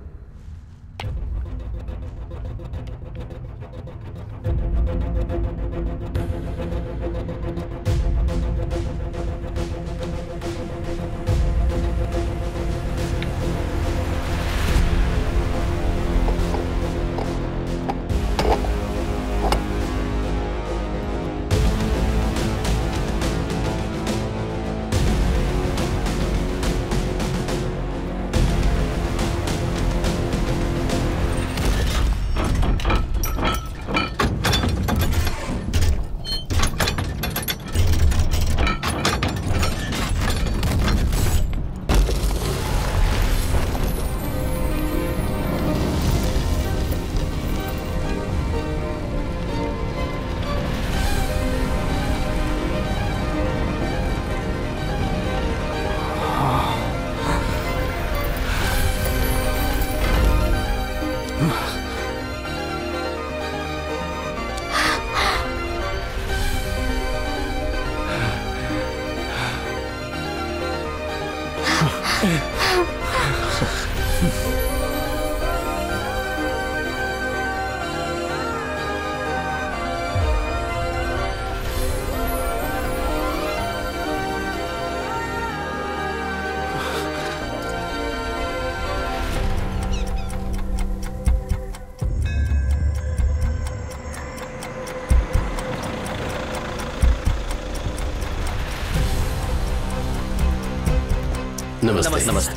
नमस्ते नमस्ते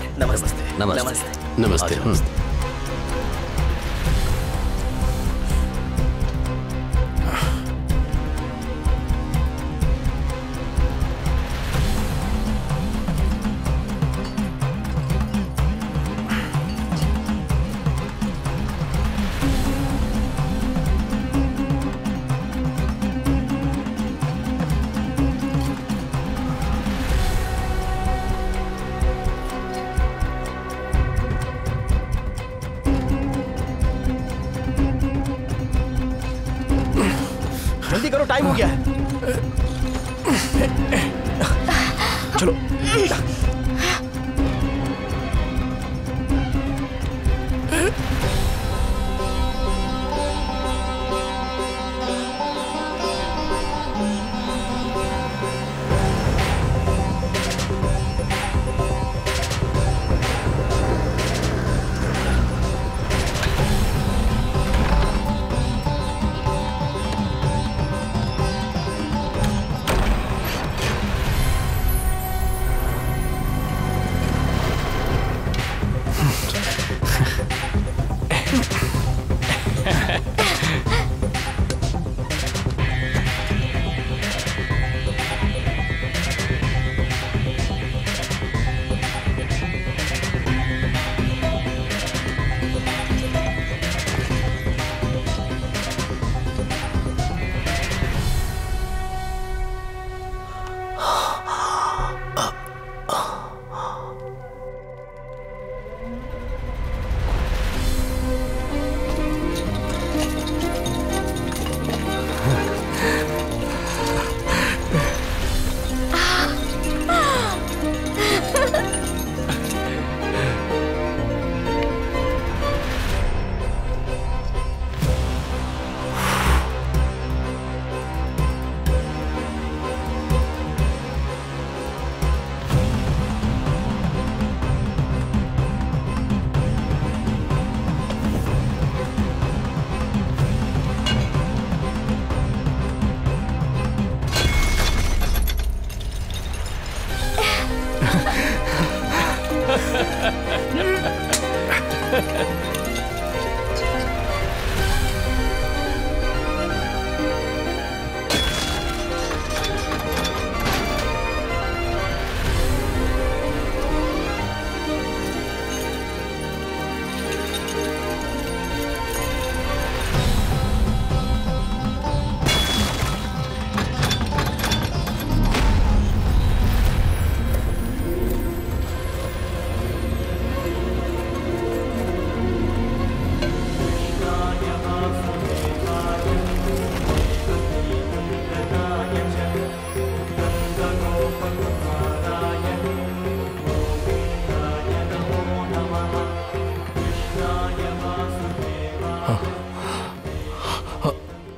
नमस्ते नमस्ते नमस्ते। जल्दी करो, टाइम हो गया है। चलो।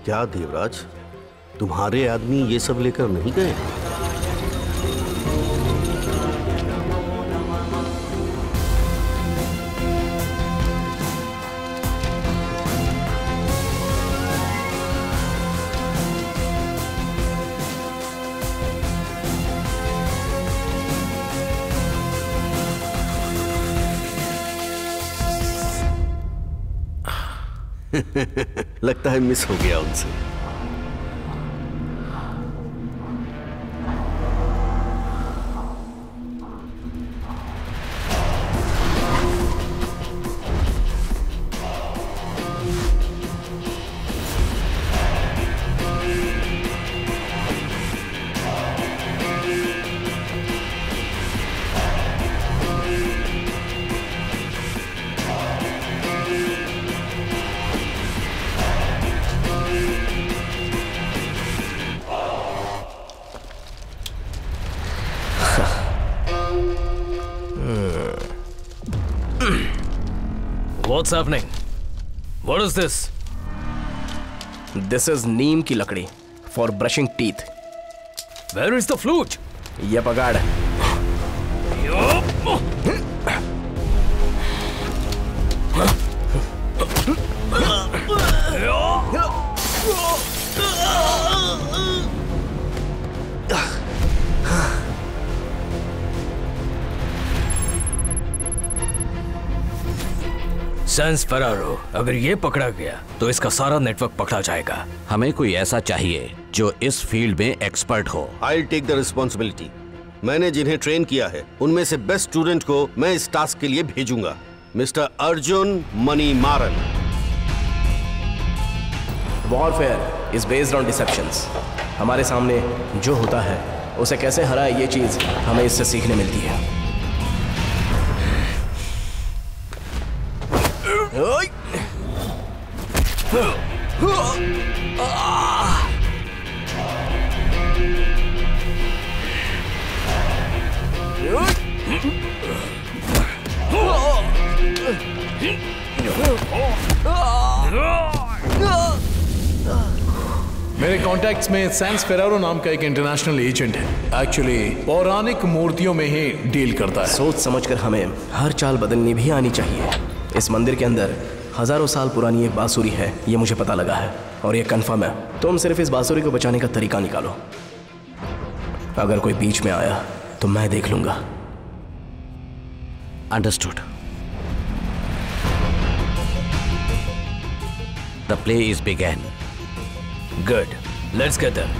क्या देवराज, तुम्हारे आदमी ये सब लेकर नहीं गए? लगता है मिस हो गया उनसे। What's happening? What is this? This is नीम की लकड़ी for brushing teeth. Where is the flute? ये पकड़। सैंस फरारो, अगर ये पकड़ा गया तो इसका सारा नेटवर्क पकड़ा जाएगा। हमें कोई ऐसा चाहिए जो इस फील्ड में एक्सपर्ट हो। I'll take the responsibility. मैंने जिन्हें ट्रेन किया है उनमें से बेस्ट स्टूडेंट को मैं इस टास्क के लिए भेजूंगा। Mister Arjun Manimaran. Warfare is based on deceptions. हमारे सामने जो होता है उसे कैसे हराए, ये चीज हमें इससे सीखने मिलती है। मेरे कॉन्टैक्ट्स में सैंस फेरारो नाम का एक इंटरनेशनल एजेंट है। एक्चुअली पौराणिक मूर्तियों में ही डील करता है। सोच समझकर हमें हर चाल बदलनी भी आनी चाहिए। इस मंदिर के अंदर हजारों साल पुरानी एक बांसुरी है, ये मुझे पता लगा है और ये कंफर्म है। तुम सिर्फ इस बांसुरी को बचाने का तरीका निकालो। अगर कोई बीच में आया तो मैं देख लूंगा। Understood. The play is begin. Good. Let's get them.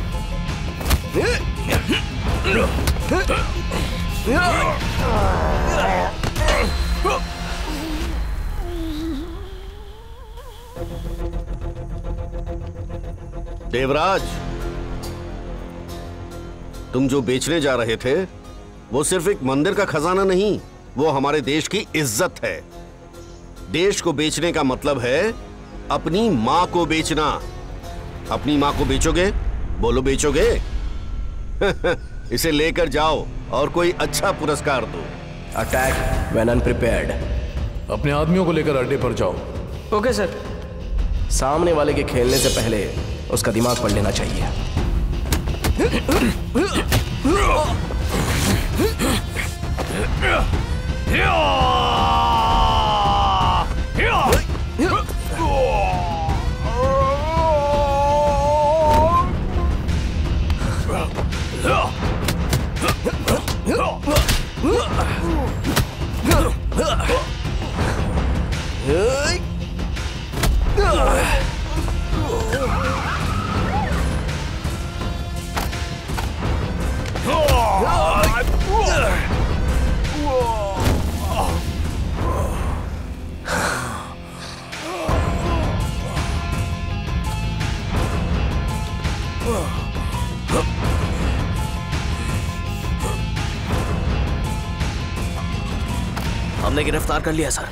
Devraj, तुम जो बेचने जा रहे थे वो सिर्फ एक मंदिर का खजाना नहीं, वो हमारे देश की इज्जत है। देश को बेचने का मतलब है अपनी माँ को बेचना। अपनी माँ को बेचोगे? बोलो बेचोगे? इसे लेकर जाओ और कोई अच्छा पुरस्कार दो। Attack when अनप्रिपेयर्ड। अपने आदमियों को लेकर अड्डे पर जाओ। Okay sir. सामने वाले के खेलने से पहले उसका दिमाग पढ़ लेना चाहिए। हमने गिरफ्तार कर लिया सर।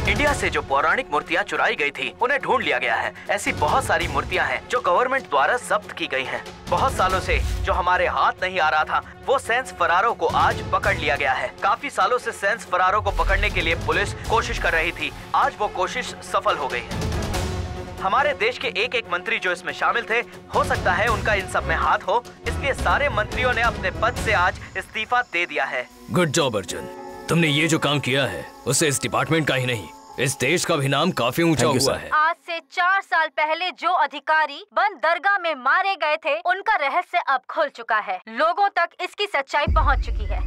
इंडिया से जो पौराणिक मूर्तियां चुराई गई थी उन्हें ढूंढ लिया गया है। ऐसी बहुत सारी मूर्तियां हैं जो गवर्नमेंट द्वारा जब्त की गई हैं। बहुत सालों से जो हमारे हाथ नहीं आ रहा था वो सैंस फरारो को आज पकड़ लिया गया है। काफी सालों से सैंस फरारो को पकड़ने के लिए पुलिस कोशिश कर रही थी। आज वो कोशिश सफल हो गई है। हमारे देश के एक एक मंत्री जो इसमें शामिल थे, हो सकता है उनका इन सब में हाथ हो, इसलिए सारे मंत्रियों ने अपने पद से आज इस्तीफा दे दिया है। गुड जॉब अर्जुन, तुमने ये जो काम किया है उससे इस डिपार्टमेंट का ही नहीं इस देश का भी नाम काफी ऊंचा हुआ है। आज से 4 साल पहले जो अधिकारी बंद दरगाह में मारे गए थे उनका रहस्य अब खुल चुका है। लोगों तक इसकी सच्चाई पहुंच चुकी है।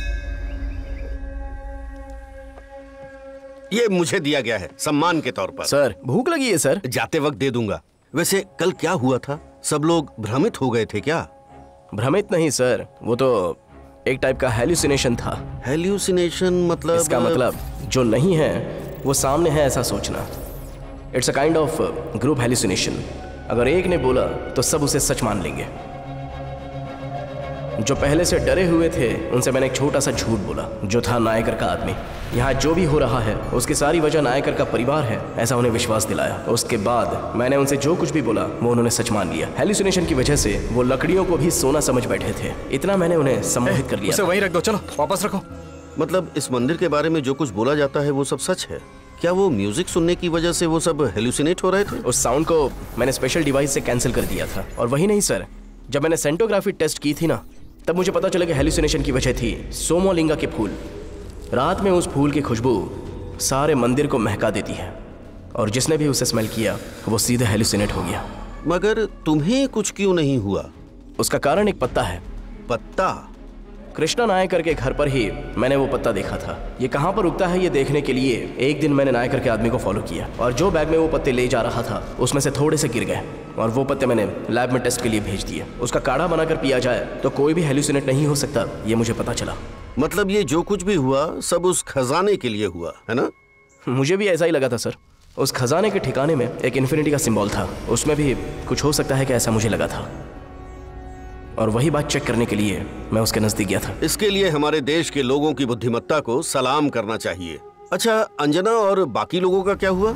ये मुझे दिया गया है सम्मान के तौर पर। सर भूख लगी है सर। जाते वक्त दे दूंगा। वैसे कल क्या हुआ था? सब लोग भ्रमित हो गए थे क्या? भ्रमित नहीं सर, वो तो एक टाइप का हेल्यूसिनेशन था। हेल्यूसिनेशन मतलब? इसका मतलब जो नहीं है वो सामने है ऐसा सोचना। It's a kind of group hallucination. अगर एक ने बोला तो सब उसे सच मान लेंगे। जो पहले से डरे हुए थे उनसे मैंने एक छोटा सा झूठ बोला, जो था नायकर का आदमी। यहाँ जो भी हो रहा है उसकी सारी वजह नायकर का परिवार है, ऐसा उन्हें विश्वास दिलाया। उसके बाद मैंने उनसे जो कुछ भी बोला वो उन्होंने सच मान लिया। हेल्यूसिनेशन की वजह से वो लकड़ियों को भी सोना समझ बैठे थे। इतना मैंने उन्हें सम्मोहित कर लिया। उसे वहीं रख दो, चलो वापस रखो। मतलब इस मंदिर के बारे में जो कुछ बोला जाता है वो सब सच है? क्या वो म्यूजिक सुनने की वजह से वो सब हेलुसिनेट हो रहे थे? उस साउंड को मैंने स्पेशल डिवाइस से कैंसिल कर दिया था। और वही नहीं सर, जब मैंने सेंटोग्राफी टेस्ट की थी ना, तब मुझे पता चला कि हेलुसिनेशन की वजह थी सोमोलिंगा के फूल। रात में उस फूल की खुशबू सारे मंदिर को महका देती है, और जिसने भी उसे स्मेल किया वो सीधे हेलुसिनेट हो गया। मगर तुम्हें कुछ क्यों नहीं हुआ? उसका कारण एक पत्ता है। पत्ता? कृष्णा नायकर के घर पर ही मैंने वो पत्ता देखा था। ये कहाँ पर उगता है ये देखने के लिए एक दिन मैंने नायकर के आदमी को फॉलो किया, और जो बैग में वो पत्ते ले जा रहा था उसमें से थोड़े से गिर गए, और वो पत्ते मैंने लैब में टेस्ट के लिए भेज दिए। उसका काढ़ा बनाकर पिया जाए तो कोई भी हेलुसिनेट नहीं हो सकता, ये मुझे पता चला। मतलब ये जो कुछ भी हुआ सब उस खजाने के लिए हुआ है ना? मुझे भी ऐसा ही लगा था सर। उस खजाने के ठिकाने में एक इन्फिनिटी का सिंबल था, उसमें भी कुछ हो सकता है कि ऐसा मुझे लगा था, और वही बात चेक करने के लिए मैं उसके नजदीक गया था। इसके लिए हमारे देश के लोगों की बुद्धिमत्ता को सलाम करना चाहिए। अच्छा, अंजना और बाकी लोगों का क्या हुआ?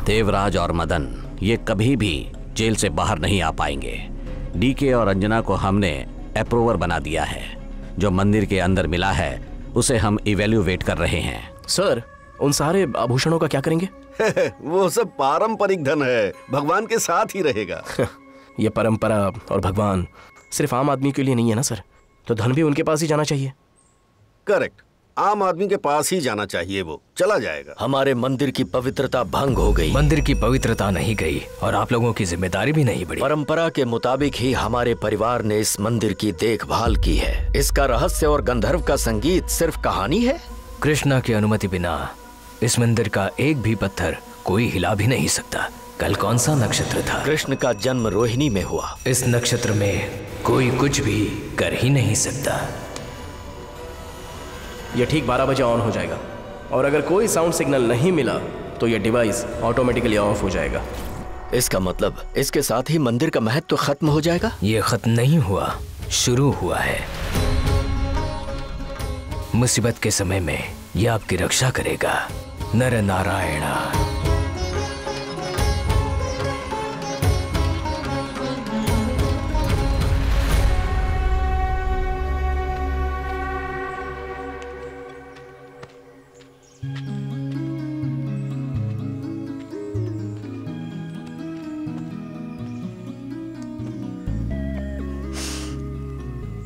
देवराज और मदन ये कभी भी जेल से बाहर नहीं आ पाएंगे। डीके और अंजना को हमने अप्रूवर बना दिया है। जो मंदिर के अंदर मिला है उसे हम इवेल्युएट कर रहे हैं। सर, उन सारे आभूषणों का क्या करेंगे? वो सब पारंपरिक धन है, भगवान के साथ ही रहेगा। ये परंपरा और भगवान सिर्फ आम आदमी के लिए नहीं है ना सर, तो धन भी उनके पास ही जाना चाहिए। करेक्ट, आम आदमी के पास ही जाना चाहिए, वो चला जाएगा। हमारे मंदिर की पवित्रता भंग हो गई। मंदिर की पवित्रता नहीं गई और आप लोगों की जिम्मेदारी भी नहीं बढ़ी। परंपरा के मुताबिक ही हमारे परिवार ने इस मंदिर की देखभाल की है। इसका रहस्य और गंधर्व का संगीत सिर्फ कहानी है। कृष्णा की अनुमति बिना इस मंदिर का एक भी पत्थर कोई हिला भी नहीं सकता। कल कौन सा नक्षत्र था? कृष्ण का जन्म रोहिणी में हुआ। इस नक्षत्र में कोई कुछ भी कर ही नहीं सकता। ये ठीक 12 बजे ऑन हो जाएगा, और अगर कोई साउंड सिग्नल नहीं मिला तो ये डिवाइस ऑटोमेटिकली ऑफ हो जाएगा। इसका मतलब इसके साथ ही मंदिर का महत्व खत्म हो जाएगा? ये खत्म नहीं हुआ, शुरू हुआ है। मुसीबत के समय में ये आपकी रक्षा करेगा। नर नारायणा।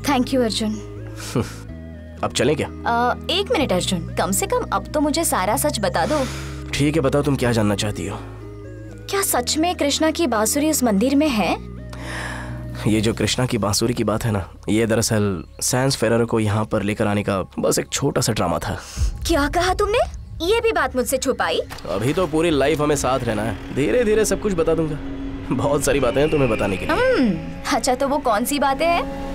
Thank you Arjun. अब चलें क्या? 1 मिनट अर्जुन, कम से कम अब तो मुझे सारा सच बता दो। ठीक है, बताओ तुम क्या जानना चाहती हो। क्या सच में कृष्णा की बांसुरी उस मंदिर में है? ये जो कृष्णा की बांसुरी की बात है ना, ये दरअसल सैंस फेरारो को यहाँ पर लेकर आने का बस एक छोटा सा ड्रामा था। क्या कहा तुमने? ये भी बात मुझसे छुपाई? अभी तो पूरी लाइफ हमें साथ रहना है, धीरे धीरे सब कुछ बता दूंगा। बहुत सारी बातें हैं तुम्हें बताने के लिए। अच्छा, तो वो कौन सी बातें हैं?